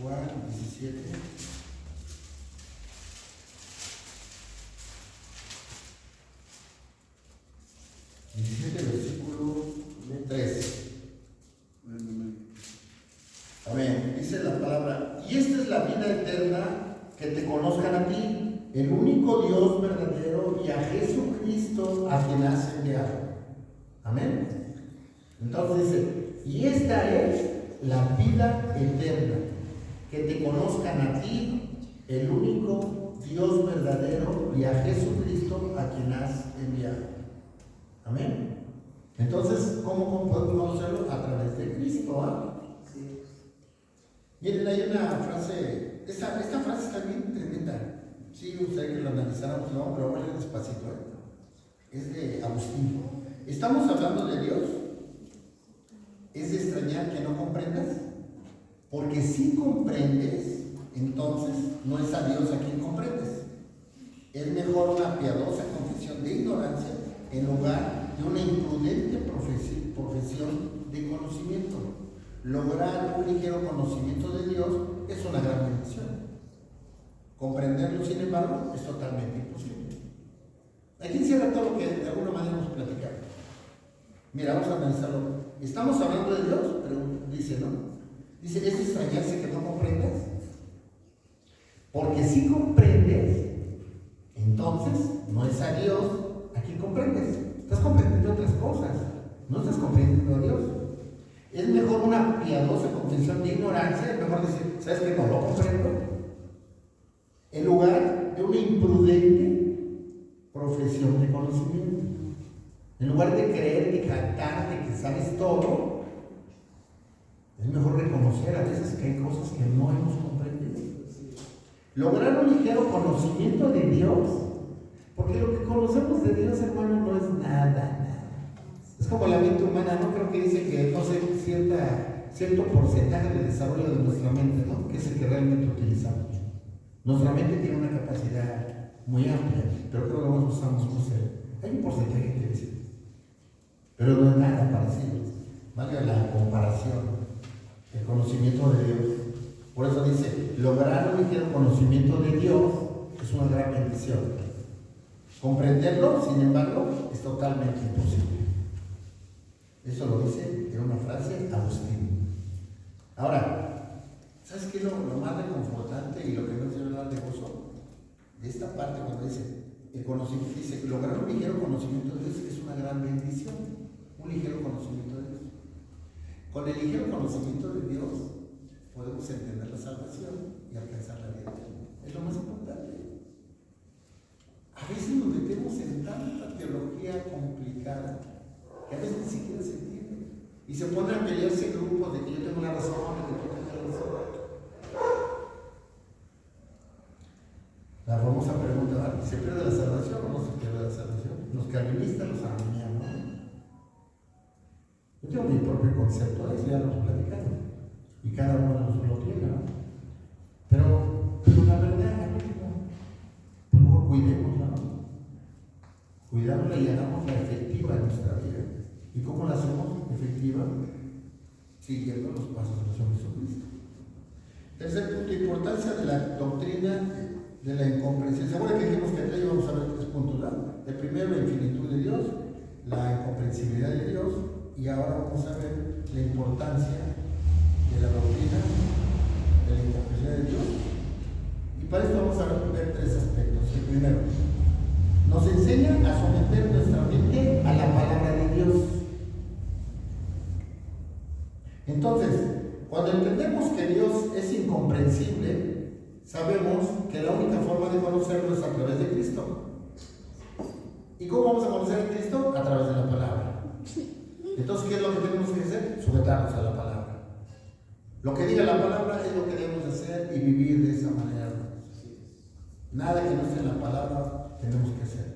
Juan 17. Versículo 3. Amén. Dice la palabra: y esta es la vida eterna, que te conozcan a ti, el único Dios verdadero, y a Jesucristo a quien has enviado. Amén. Entonces dice: y esta es la vida eterna, que te conozcan a ti, el único Dios verdadero, y a Jesucristo a quien has enviado. Amén. Entonces, ¿cómo podemos conocerlo? A través de Cristo, ¿ah? Sí. Miren, hay una frase, esta frase está bien tremenda. Sí, ustedes que lo analizáramos, no, pero vaya despacito, ¿eh? Es de Agustín. Estamos hablando de Dios. ¿Es de extrañar que no comprendas? Porque si comprendes, entonces no es a Dios a quien comprendes. Es mejor una piadosa confesión de ignorancia en lugar de una imprudente profesión de conocimiento. Lograr un ligero conocimiento de Dios es una gran bendición. Comprenderlo, sin embargo, es totalmente imposible. Aquí encierra todo lo que de alguna manera hemos platicado. Mira, vamos a analizarlo estamos hablando de Dios, pero dice, ¿no? Dice, ¿es extrañarse que no comprendas? Porque si comprendes, entonces no es a Dios a quien comprendes. Estás comprendiendo otras cosas, no estás comprendiendo a Dios. Es mejor una piadosa confesión de ignorancia, es mejor decir, ¿sabes qué? No lo comprendo. En lugar de una imprudente profesión de conocimiento. En lugar de creer, de jactarte que sabes todo, es mejor reconocer a veces que hay cosas que no hemos comprendido. Lograr un ligero conocimiento de Dios, porque lo que conocemos de Dios, hermano, no es nada. Es como la mente humana, ¿no? Creo que dice que no sé, cierto porcentaje de desarrollo de nuestra mente, ¿no? Que es el que realmente utilizamos. Nuestra mente tiene una capacidad muy amplia, pero creo que no usamos, no sé. Hay un porcentaje que dice, pero no es nada parecido. Valga la comparación, el conocimiento de Dios. Por eso dice, lograr un ligero conocimiento de Dios es una gran bendición. Comprenderlo, sin embargo, es totalmente imposible. Eso lo dice en una frase Agustín. Ahora, ¿sabes qué es lo más reconfortante y lo que nos debe dar de gozo? De esta parte cuando dice, el conocimiento, dice, lograr un ligero conocimiento de Dios es una gran bendición. Un ligero conocimiento de Dios. Con el ligero conocimiento de Dios podemos entender la salvación y alcanzar la vida eterna. Es lo más importante. A veces nos metemos en tanta teología complicada que a veces ni siquiera se entiende. Y se ponen a pelearse grupos de que yo tengo la razón y que tú tengas la razón. La famosa pregunta, ¿se pierde la salvación o no se pierde la salvación? Los calvinistas, los arminianos, ¿no? Yo tengo mi propio concepto de eso, ya lo hemos platicado. Y cada uno de nosotros lo tiene, ¿no? Pero la verdad, por favor, cuidémosla, ¿no? Cuidámosla y hagámosla efectiva en nuestra vida. ¿Y cómo la hacemos efectiva? Siguiendo los pasos de Señor Jesucristo. Tercer punto, importancia de la doctrina de la incomprensión. ¿Se acuerdan que dijimos que acá íbamos a ver 3 puntos, ¿no? El primero, la infinitud de Dios, la incomprensibilidad de Dios, y ahora vamos a ver la importancia de la doctrina de la incomprensibilidad de Dios. Y para esto vamos a ver 3 aspectos. El primero, nos enseña a someter nuestra mente a la palabra de Dios. Entonces, cuando entendemos que Dios es incomprensible, sabemos que la única forma de conocerlo es a través de Cristo. ¿Y cómo vamos a conocer a Cristo? A través de la palabra. Entonces, ¿qué es lo que tenemos que hacer? Sujetarnos a la palabra. Lo que diga la palabra es lo que debemos hacer y vivir de esa manera. Nada que no esté en la palabra tenemos que hacer.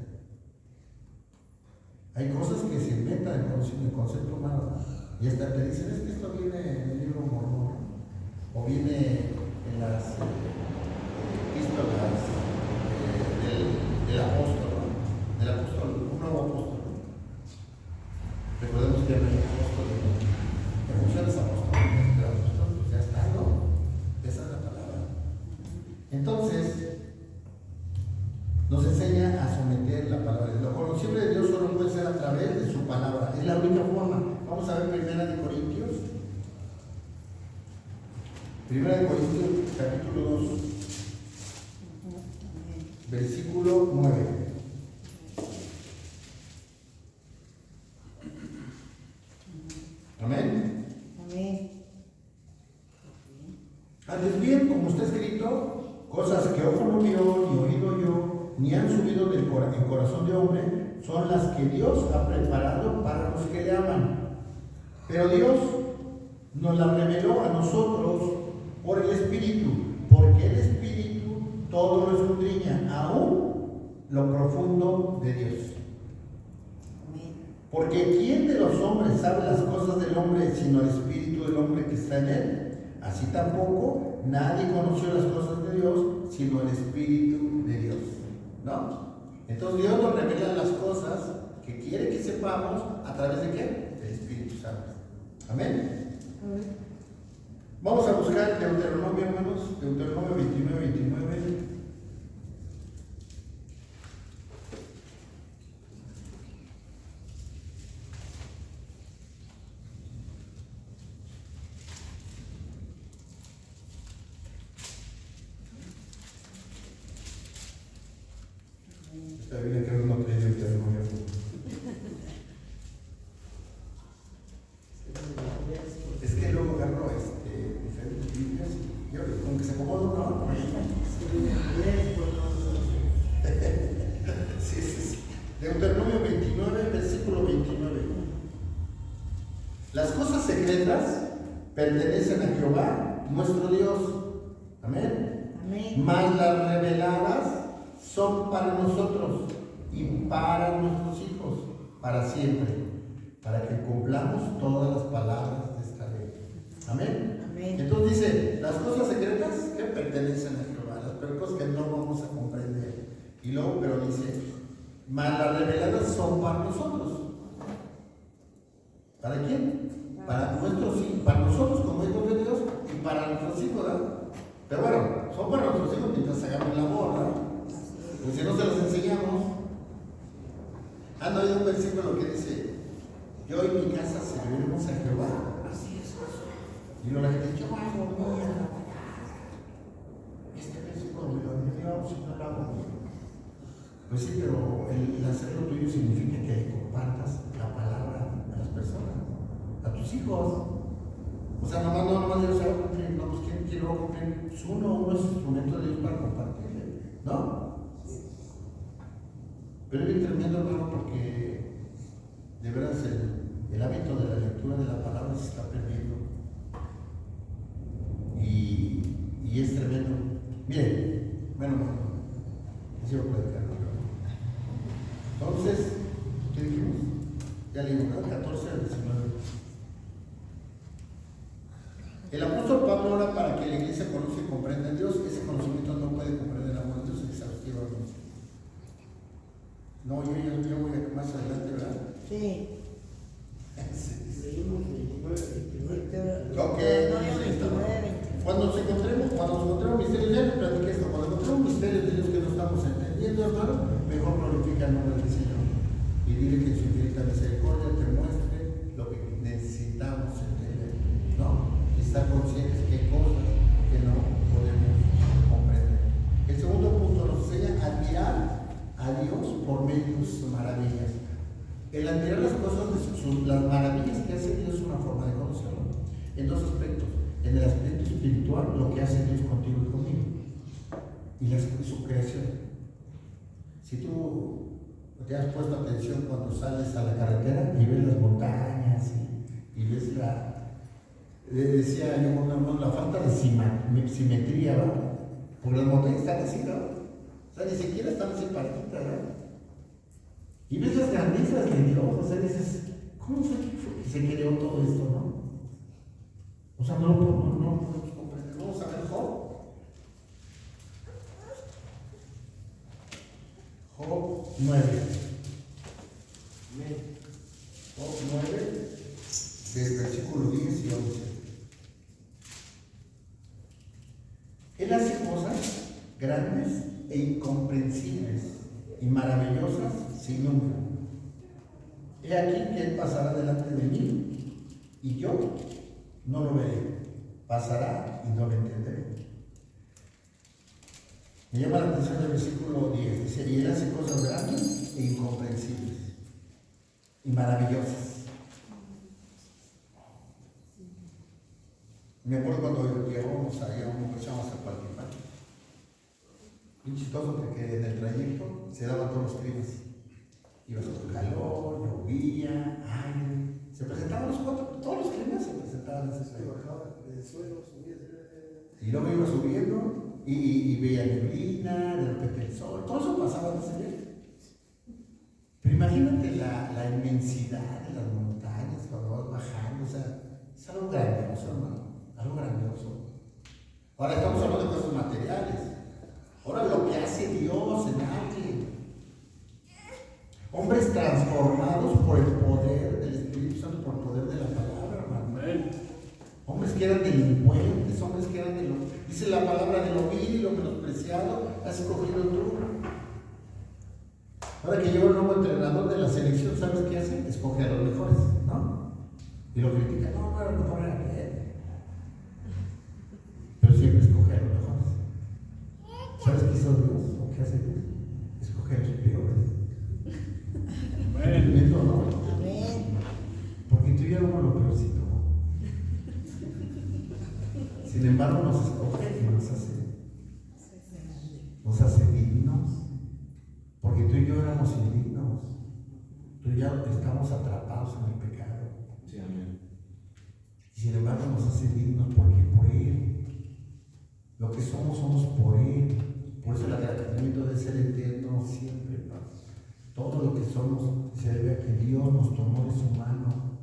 Hay cosas que se inventan en el concepto humano, ¿no? Y hasta te dicen, es que esto viene en el libro Mormón, o viene en las epístolas del apóstol, ¿no? Del apóstol, un nuevo apóstol, ¿no? Recordemos que hay apóstoles, ¿no? Funciones apóstoles, pero apóstol, pues ya está, ¿no? Esa es la palabra. Entonces, nos enseña a someter la palabra. Lo conocible de Dios solo puede ser a través de su palabra. Es la única forma. Vamos a ver Primera de Corintios. Primera de Corintios, capítulo 2. Versículo 9. Amén. Amén. Antes bien, como está escrito, cosas que ojo no vio, ni oído yo, ni han subido del corazón de hombre, son las que Dios ha preparado para los que le aman. Pero Dios nos las reveló a nosotros por el Espíritu, porque el Espíritu todo lo escudriña, aún lo profundo de Dios. Porque ¿quién de los hombres sabe las cosas del hombre sino el Espíritu del hombre que está en él? Así tampoco nadie conoció las cosas de Dios sino el Espíritu de Dios. ¿No? Entonces Dios nos revela las cosas que quiere que sepamos a través de ¿qué? Del Espíritu Santo. Amén. Vamos a buscar Deuteronomio, hermanos, Deuteronomio 29. se acomoda uno. Sí. Deuteronomio 29, versículo 29. Las cosas secretas pertenecen a Jehová, nuestro Dios. Amén. Amén. Mas las reveladas son para nosotros y para nuestros hijos, para siempre, para que cumplamos todas las palabras de esta ley. Amén. Amén. Entonces dice, las cosas secretas que pertenecen a Jehová, las cosas que no vamos a comprender. Y luego, pero dice, mas las reveladas son para nosotros. ¿Para quién? Para nuestros hijos, para nosotros como hijos de Dios y para nuestros hijos, ¿verdad? Pero bueno, son para nuestros hijos mientras hagamos la labor, ¿verdad? Pues si no se los enseñamos. ¿Han oído un versículo que dice, yo y mi casa serviremos a Jehová? Así es. Y luego la gente dice, yo hago mía. Este versículo me lo dio, si no lo hago mío. Pues sí, pero el hacerlo tuyo significa que compartas la palabra a las personas, a tus hijos. O sea, nomás Dios sabe cumplir, no, pues ¿quién lo va a cumplir? Pues uno es instrumento de Dios para compartirle, ¿no? Pero es bien tremendo, hermano, porque de veras el hábito de la lectura de la palabra se está perdiendo. Y es tremendo. Miren, bueno, sigo platicando. Entonces, ¿qué dijimos? Ya leímos, ¿verdad? 14 al 19. El apóstol Pablo ora para que la iglesia conozca y comprenda a Dios. Ese conocimiento no puede comprender el amor de Dios exhaustivamente. No, yo voy a más adelante, ¿verdad? Sí. Leímos 29. Ok. Cuando nos encontremos misterios, ya les platiqué esto, cuando encontremos misterios de Dios que no estamos entendiendo, hermano, mejor glorifica el nombre del Señor. Y dile que en su infinita misericordia te muestre lo que necesitamos entender, ¿no? Y estar conscientes que hay cosas que no podemos comprender. El segundo punto nos enseña a admirar a Dios por medio de sus maravillas. El admirar las cosas, las maravillas que hace Dios es una forma de conocerlo. En dos aspectos. En el aspecto espiritual, lo que hace Dios contigo y conmigo. Y su creación. Si tú te has puesto atención cuando sales a la carretera y ves las montañas y ves decía yo, la falta de simetría, ¿verdad? Porque las montañas están así, ¿no? O sea, ni siquiera están así partidas, ¿verdad? Y ves las grandezas de Dios, o sea, dices, ¿cómo fue que se creó todo esto, no? O sea, no podemos comprender. Vamos a ver Job. Job 9. Job 9, del versículo 10 y 11. Él hace cosas grandes e incomprensibles y maravillosas sin número. He aquí que Él pasará delante de mí y yo no lo veré. Pasará y no lo entenderé. Me llama la atención el versículo 10. Dice, y Él hace cosas grandes e incomprensibles y maravillosas. Me acuerdo cuando llegamos allá, empezamos a cualquier parte. Bien chistoso porque en el trayecto se daban todos los climas. Ibas con calor, llovía, aire. Se presentaban todos los climas se presentaban en ese suelo. Y luego iba subiendo y veía neblina, de repente el sol, todo eso pasaba en ese viaje. Pero imagínate la inmensidad de las montañas cuando vas bajando, o sea, es algo grandioso, hermano, algo grandioso. Ahora estamos hablando de cosas materiales. Ahora lo que hace Dios en alguien. Hombres transformados por el poder del Espíritu Santo, por el poder de la palabra, hermano. Amén. Hombres que eran delincuentes, hombres que eran dice la palabra de lo vil y lo menospreciado, has escogido tú. Ahora que llegó el nuevo entrenador de la selección, ¿sabes qué hace? Escoge a los mejores, ¿no? Y lo critica, no, a lo mejor era aquel. Pero siempre escoge a los mejores. ¿Sabes qué hizo Dios? ¿O qué hace Dios? Escoge a los peores. Amén. Tremendo, ¿no? Amén. Porque tú ya eres lo peorcito. Sin embargo, nos escoge y nos hace dignos. Porque tú y yo éramos indignos. Tú y yo estamos atrapados en el pecado. Sí, amén. Y sin embargo, nos hace dignos porque por Él. Lo que somos por Él. Por eso el agradecimiento debe ser eterno siempre, ¿no? Todo lo que somos se debe a que Dios nos tomó de su mano.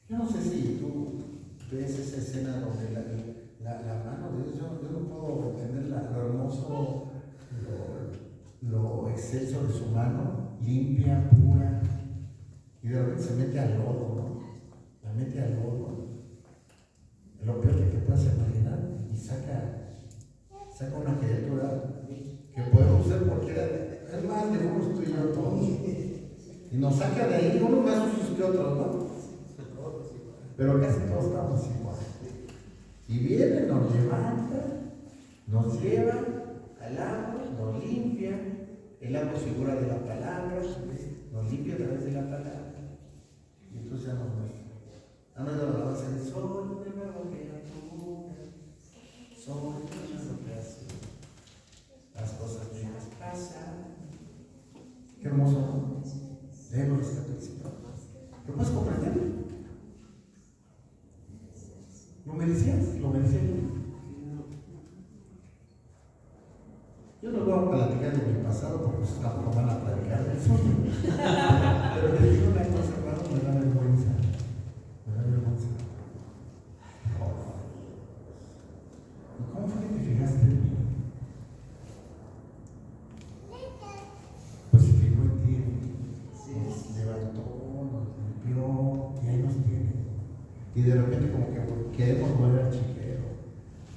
Yo no sé si tú ves esa escena donde la mano de Dios, yo no puedo entender lo hermoso, lo exceso de su mano, limpia, pura, y de repente se mete al lodo, ¿no? La mete al lodo. Es lo peor que te puedas imaginar, y saca una criatura que podemos ser cualquiera, es más de unos tú y yo todos, y nos saca de ahí, unos más sucios que otros, ¿no? Pero casi todos estamos igual. Y viene, nos levanta, nos lleva al agua, nos limpia. El agua es figura de la palabra, nos limpia a través de la palabra. Y entonces ya nos muestra. Han oído la alabanza de sol, de nuevo que la tuya, sol, de nuevo que hace. Las cosas viejas pasan. Qué hermoso, ¿no? Debemos estar participando. ¿Lo puedes comprender? ¿Lo merecías? ¿Lo merecía yo? Yo no voy a platicar de mi pasado porque ustedes tampoco van a platicar del suyo. Pero te digo una cosa, hermano, me da vergüenza. Me da vergüenza. ¿Y cómo fue que te fijaste en mí? Pues se fijó en ti, nos levantó, nos limpió y ahí nos tiene. Y de repente como que queremos volver al chiquero,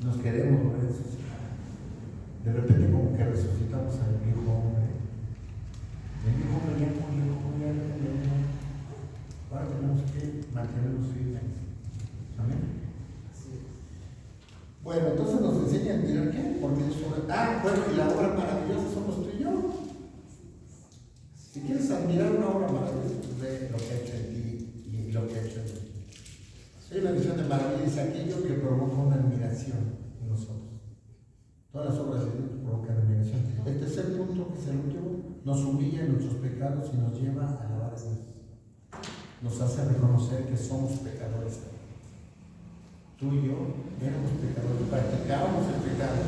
nos queremos volver a ensuciar. De repente como que resucitamos al viejo hombre. El viejo hombre ya murió. Ahora tenemos que mantenernos firmes. ¿Amén? Bueno, entonces nos enseña a mirar qué, porque es una... bueno, y la obra maravillosa somos tú y yo. Si quieres admirar una obra maravillosa, pues ve lo que ha hecho en ti y lo que ha hecho en ti. Hay una visión de maravilla, dice aquello que provoca una admiración en nosotros. Todas las obras de Dios provocan admiración. El tercer punto, que es el último, nos humilla en nuestros pecados y nos lleva a alabar a Dios. Nos hace reconocer que somos pecadores. Tú y yo éramos pecadores, practicábamos el pecado.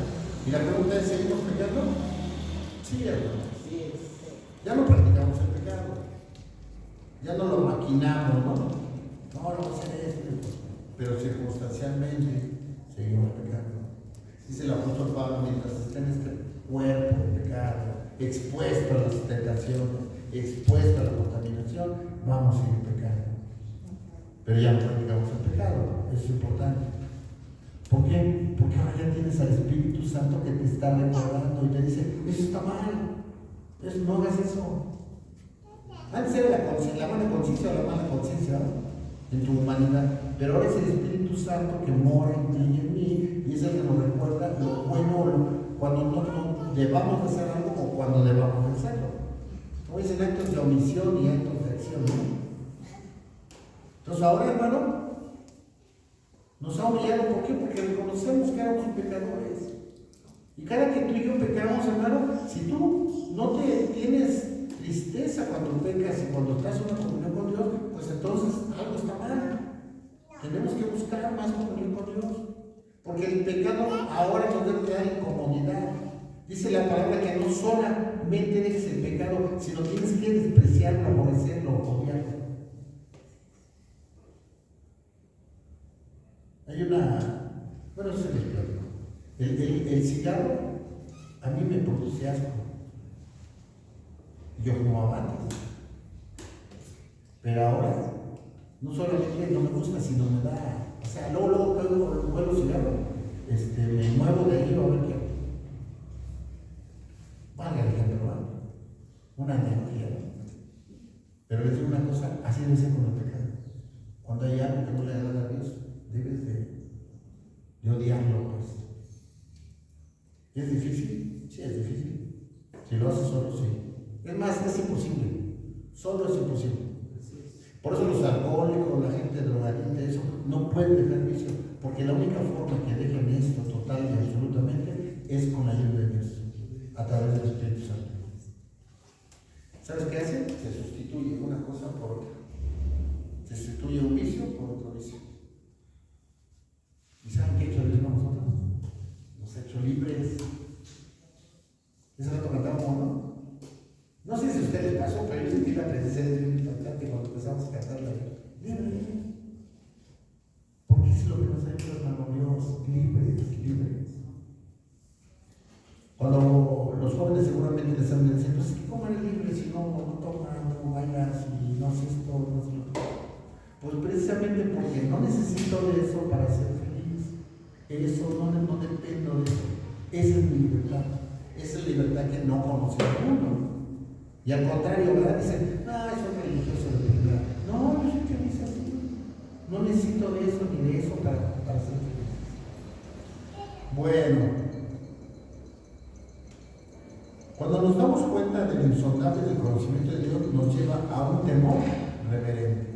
Y la pregunta es, ¿seguimos pecando? Sí, hermano. Ya no practicamos el pecado. Ya no lo maquinamos, ¿no? No, no va a ser esto, pero circunstancialmente seguimos pecando. Dice el apóstol Pablo, mientras esté en este cuerpo de pecado, expuesto a las tentaciones, expuesto a la contaminación, vamos a seguir pecando. Pero ya no practicamos el pecado, eso es importante. ¿Por qué? Porque ahora ya tienes al Espíritu Santo que te está recordando y te dice, eso está mal, no hagas eso. Antes era la buena conciencia o la mala conciencia, ¿no? En tu humanidad, pero ahora es el Espíritu Santo que mora en ti y en mí, y es el que nos recuerda lo bueno, cuando no debamos de hacer algo o cuando debamos de hacerlo. Como dicen, actos de omisión y actos de acción, ¿no? Entonces ahora, hermano, nos ha humillado. ¿Por qué? Porque reconocemos que éramos pecadores. Y cada que tú y yo pecamos, hermano, si tú no te tienes tristeza cuando pecas y cuando estás en una comunión con Dios, pues entonces algo está mal. Tenemos que buscar más comunión con Dios, porque el pecado ahora nos debe dar incomodidad. Dice la palabra que no solamente dejes el pecado, sino tienes que despreciarlo, aborrecerlo, odiarlo. Hay bueno, eso es el plano. El cigarro a mí me produce asco. Yo fumaba antes. Pero ahora, no solamente no me gusta, sino me da. O sea, luego vuelvo cigarro, me muevo de ahí a ver qué. Valga el ejemplo, una analogía, ¿no? Pero les digo una cosa, así debe ser con el pecado. Cuando hay algo que no le agrada a Dios, debes de odiarlo, pues. ¿Es difícil? Sí, es difícil. Si lo haces solo, sí. Es más, es imposible. Solo es imposible. Por eso los alcohólicos, la gente drogadicta, eso, no pueden dejar vicio, porque la única forma que dejen esto total y absolutamente es con la ayuda de Dios, a través del Espíritu Santo. ¿Sabes qué hace? Se sustituye una cosa por otra. Se sustituye un vicio por otro vicio. ¿Y saben qué ha hecho Dios con nosotros? Nos ha hecho libres. Ese rato cantamos, ¿no? No sé si a ustedes les pasó, pero yo sentí la presencia de Dios impactante cuando empezamos a cantar la libre. Porque eso es lo que nos ha hecho, hermano Dios, libres. Cuando los jóvenes seguramente les han diciendo, pues, ¿cómo eres libre si no tomas, no bailas y no haces esto, no haces lo otro? Pues precisamente porque no necesito de eso para ser feliz. Eso no dependo de eso. Esa es mi libertad. Esa es la libertad que no conoce el mundo. Y al contrario, ¿verdad? Dicen, no, eso es religioso de verdad. No, yo soy feliz así. No necesito de eso ni de eso para ser feliz. Bueno. Cuando nos damos cuenta de lo insondable del conocimiento de Dios, nos lleva a un temor reverente.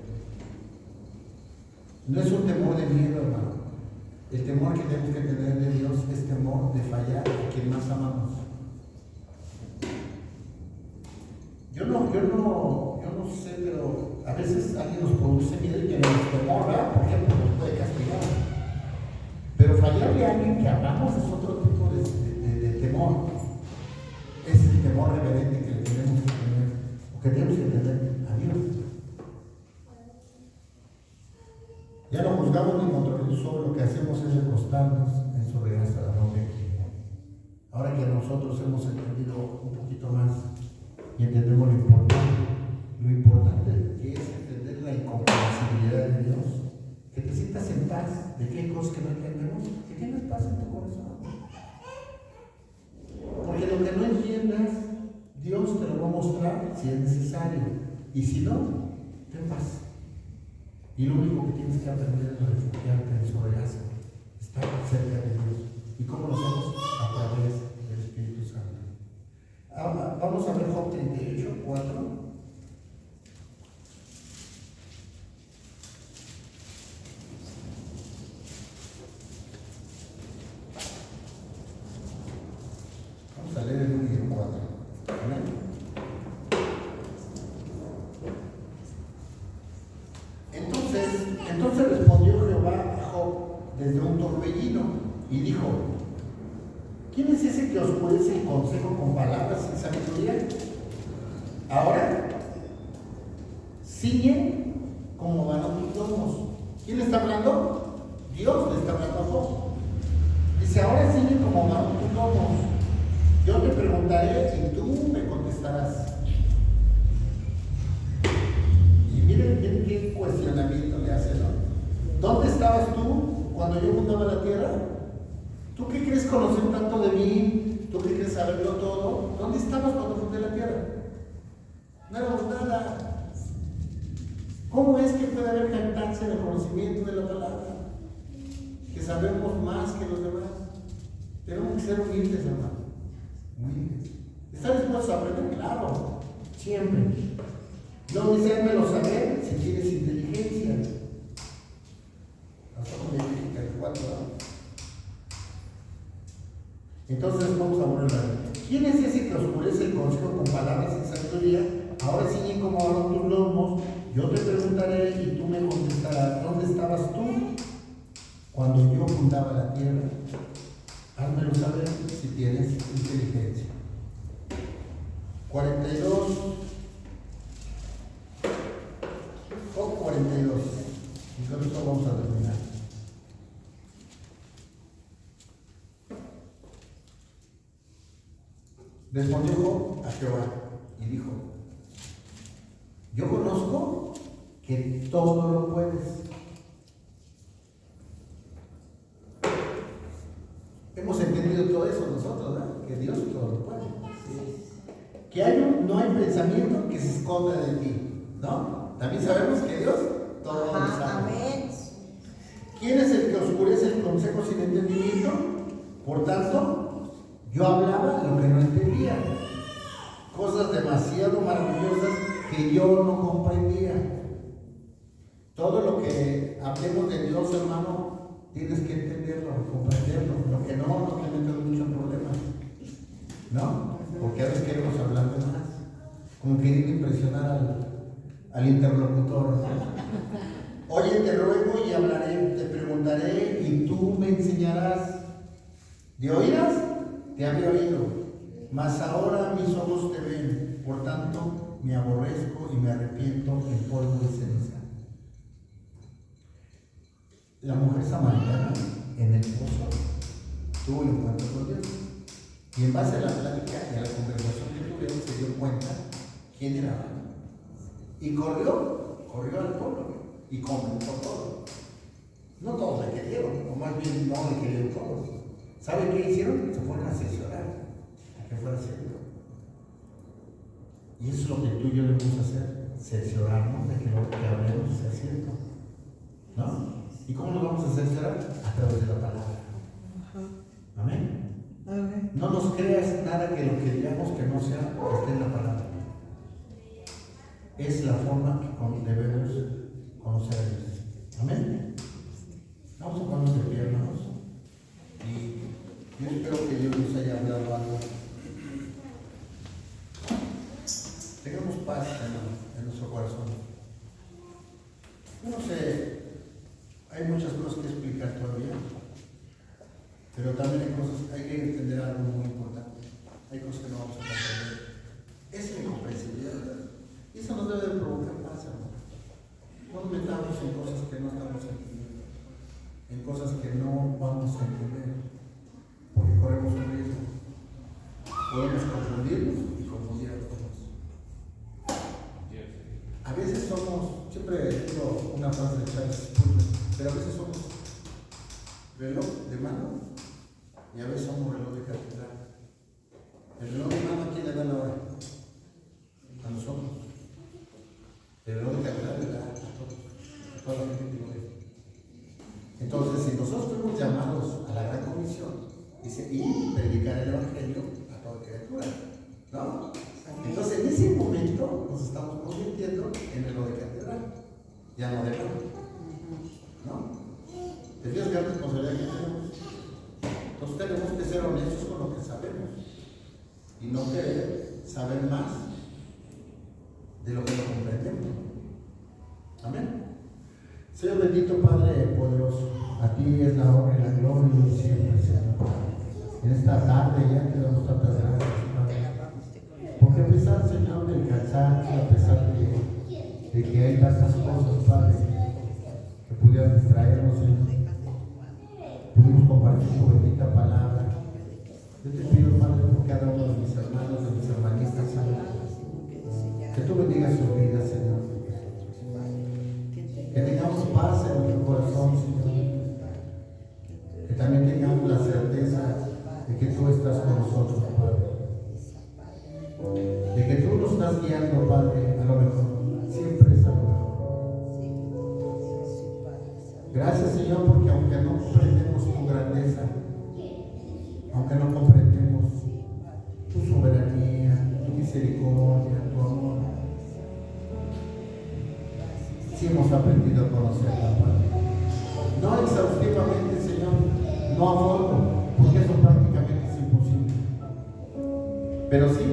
No es un temor de miedo, hermano. El temor que tenemos que tener de Dios es temor de fallar a quien más amamos. Yo no sé, pero a veces alguien nos produce miedo y tenemos temor, ¿verdad? Por ejemplo, nos puede castigar. Pero fallarle a alguien que amamos es otro tipo de temor. Es el temor reverente que le tenemos que tener, o que tenemos que tener a Dios. Ya no juzgamos ni controlamos, solo lo que hacemos es recostarnos en su regazo de amor. Ahora que nosotros hemos entendido un poquito más y entendemos lo importante que es entender la incomprensibilidad de Dios, que te sientas en paz de que hay cosas que no entendemos, que tienes paz en tu corazón. Porque lo que no entiendas, Dios te lo va a mostrar si es necesario. Y si no, ten paz. Y lo único que tienes que aprender es refugiarte en su regazo, estar cerca de Dios. ¿Y cómo lo hacemos? A través del Espíritu Santo. Vamos a ver Job 38, 4. Vamos a leer el 1 y el 4. ¿Amén? Entonces respondió Jehová a Job desde un torbellino y dijo: ¿quién es ese que oscurece el consejo con palabras sin sabiduría? Ahora ciñe como varón tus lomos. ¿Quién le está hablando? Dios le está hablando a Job. Dice: ahora ciñe como varón tus lomos. Yo te preguntaré y tú me contestarás. Y miren qué cuestionamiento le hace, ¿no? ¿Dónde estabas tú cuando yo fundaba la tierra? ¿Tú qué crees conocer tanto de mí? ¿Tú qué crees saberlo todo? ¿Dónde estabas cuando fundé la tierra? No éramos nada. ¿Cómo es que puede haber jactancia en el conocimiento de la palabra? Que sabemos más que los demás. Tenemos que ser humildes, hermano. Humildes. ¿Estás dispuesto a aprender? Claro, siempre. No dice, házmelo saber si tienes inteligencia. Entonces vamos a volver a ver. ¿Quién es ese que oscurece el consejo con palabras sin sabiduría? Ahora ciñe como varón tus lomos. Yo te preguntaré y tú me contestarás. ¿Dónde estabas tú cuando yo fundaba la tierra? Házmelo saber si tienes inteligencia. 42 o 42. Y con esto vamos a terminar. Respondió Job a Jehová y dijo: yo conozco que todo lo puedes. Hemos entendido todo eso nosotros, ¿verdad? Que Dios todo lo puede. Que no hay pensamiento que se esconda de ti, ¿no? También sabemos que Dios todo lo sabe. Amén. ¿Quién es el que oscurece el consejo sin entendimiento? Por tanto, yo hablaba lo que no entendía, cosas demasiado maravillosas que yo no comprendía. Todo lo que hablemos de Dios, hermano, tienes que entenderlo, comprenderlo. Lo que no te metas mucho en problemas. ¿No? Porque a veces queremos hablar de más. Como queriendo impresionar al interlocutor. Oye, te ruego y hablaré, te preguntaré y tú me enseñarás. ¿De oídas? Te había oído, mas ahora mis ojos te ven. Por tanto, me aborrezco y me arrepiento en polvo y ceniza. La mujer samaritana en el pozo tuvo un encuentro con Dios. Y en base a la plática y a la conversación que tuvieron, se dio cuenta quién era. Y corrió al pueblo y comentó todo. No todos le querían, o más bien no le querían todos. ¿Sabe qué hicieron? Se fueron a asesorar a que fuera cierto. Y eso es lo que tú y yo debemos hacer, cerciorarnos de que lo que hablemos sea cierto. ¿No? ¿Y cómo nos vamos a cerciorar? A través de la palabra. Amén. No nos creas nada que lo que digamos que no sea que esté en la palabra. Es la forma que debemos conocer a Dios. Amén. Vamos a ponernos de pie, hermanos. Y yo espero que Dios nos haya hablado algo. Tengamos paz en nuestro corazón. No sé, hay muchas cosas que explicar todavía. Pero también hay que entender algo muy importante. Hay cosas que no vamos a comprender. Es la incomprensibilidad. Y eso nos debe de provocar paz, hermano. No nos metamos en cosas que no estamos entendiendo. En cosas que no vamos a entender. Porque corremos un riesgo. Podemos confundirnos y confundir a los demás. A veces somos, siempre digo una frase de Charles Spurgeon, pero a veces somos reloj de mano y a veces somos reloj de catedral. El reloj de mano, ¿a quién le da la hora? A nosotros. El reloj de catedral le da a todos, a toda la gente que lo ve. Entonces, si nosotros fuimos llamados a la gran comisión, dice, y predicar el evangelio a toda criatura, ¿no? Entonces, en ese momento nos estamos convirtiendo en reloj de catedral, ya no de mano, ¿no? ¿Te fijas qué responsabilidad que tenemos? Entonces tenemos que ser honestos con lo que sabemos y no querer saber más de lo que no comprendemos. Amén. Señor bendito, Padre poderoso, a ti es la honra y la gloria siempre, Señor. En esta tarde ya te damos tantas gracias, Padre. Porque a pesar, Señor, del cansancio, a pesar de que hay tantas cosas, Padre, que pudieran distraernos, Señor, pudimos compartir tu bendita palabra. Yo te pido, Padre, por cada uno de mis hermanos, de mis hermanistas, Señor, que tú bendigas sus vidas, Señor. Que tengamos paz en nuestro corazón, Señor. Que también tengamos la certeza de que tú estás con nosotros, Padre. De que tú nos estás guiando, Padre, a lo mejor. Siempre es a lo mejor. Gracias, Señor, porque aunque no comprendemos tu grandeza, aunque no comprendemos tu soberanía, tu misericordia, tu amor, sí hemos aprendido a conocerla, Padre. No exhaustivamente, Señor, no a fondo, porque eso prácticamente es imposible. Pero sí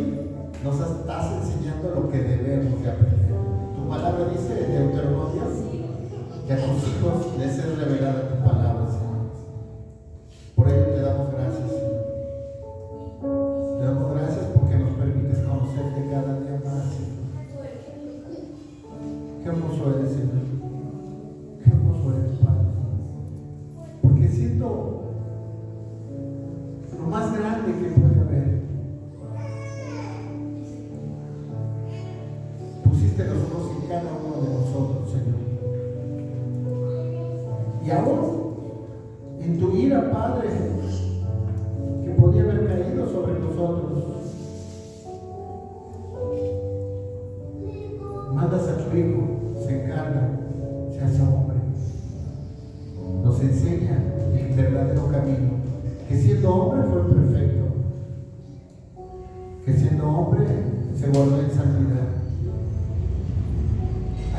nos estás enseñando lo que debemos de aprender. Tu palabra dice en Deuteronomio que a tus hijos les es revelada tu palabra, Señor. Por ello te damos gracias, Señor. Te damos gracias porque nos permites conocerte cada día más, Señor. Qué hermoso eres, Señor. Qué hermoso eres, Padre. Porque siento lo más grande que puede haber, pusiste los ojos en cada uno de nosotros, Señor. Y aún en tu ira, Padre, que podía haber caído sobre nosotros, mandas a tu Hijo, se encarna, se hace hombre, nos enseña el verdadero camino, que siendo hombre fue perfecto, que siendo hombre se guardó en santidad.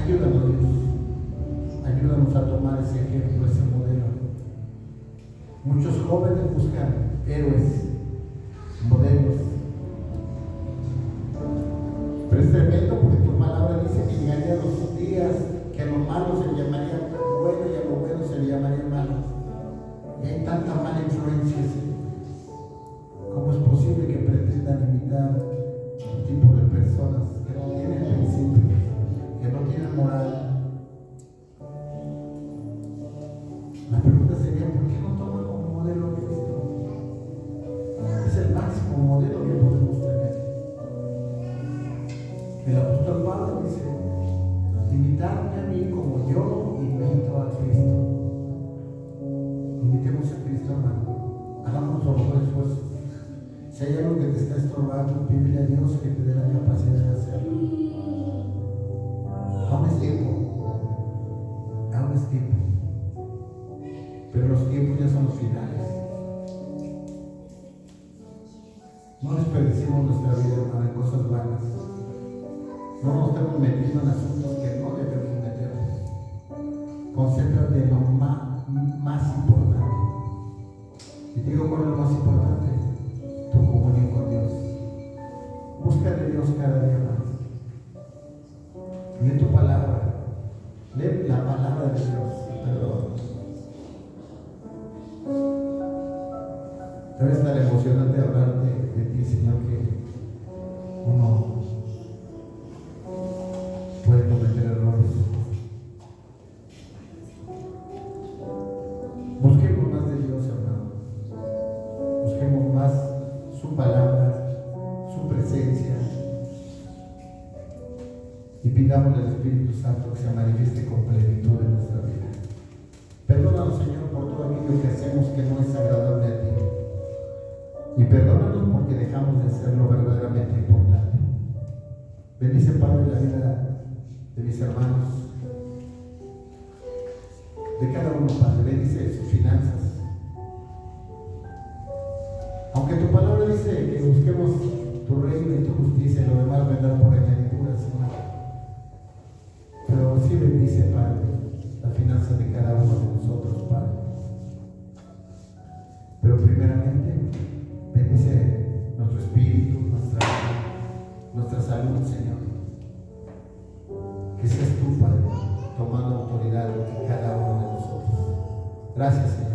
Ayúdanos, Dios, Muchos jóvenes buscan héroes, modelos. Pero es tremendo porque tu palabra dice que llegarían los días que a lo malo se le llamaría bueno y a lo bueno se le llamaría malo. Y hay tanta mala influencia, Señor. ¿Cómo es posible que pretendan imitar un tipo de personas que no tienen principios, que no tienen moral? La pregunta sería, ¿por qué no toman como modelo a Cristo? Es el máximo modelo que podemos tener. El apóstol Pablo dice, imitadme a mí como yo imito a Cristo. Imitemos a Cristo, hermano. Hagamos los mejores esfuerzos. Si hay algo que te está estorbando, pídele a Dios que te dé la capacidad de hacerlo. Aún es tiempo. Aún es tiempo. Pero los tiempos ya son los finales. No desperdiciemos nuestra vida, hermano, en cosas vanas. No nos estemos metiendo en asuntos que no debemos meternos. Concéntrate en lo más importante. Y te digo cuál es lo más importante: tu comunión con Dios. Busca de Dios cada día más. Lee tu palabra. Lee la palabra de Dios. Perdón. Debe estar emocionante hablar de ti, Señor, que uno puede cometer errores. Busquemos más de Dios, hermano. Busquemos más su palabra, su presencia, y pidamos al Espíritu Santo que se manifieste con plenitud en nuestra vida. Perdónanos, Señor, por todo aquello que hacemos que no es agradable a ti. Y perdónanos porque dejamos de hacer lo verdaderamente importante. Bendice, Padre, la vida de mis hermanos, de cada uno, Padre. Bendice sus finanzas. Aunque tu palabra dice que busquemos tu reino y tu justicia y lo demás vendrá por añadidura, Señor. Pero sí bendice, Padre, la finanza de cada uno de nosotros, Padre. Pero primeramente, bendice nuestro espíritu, nuestra salud, Señor. Que seas tú, Padre, tomando autoridad en cada uno de nosotros. Gracias, Señor.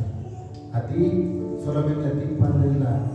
A ti, solamente a ti, Padre, la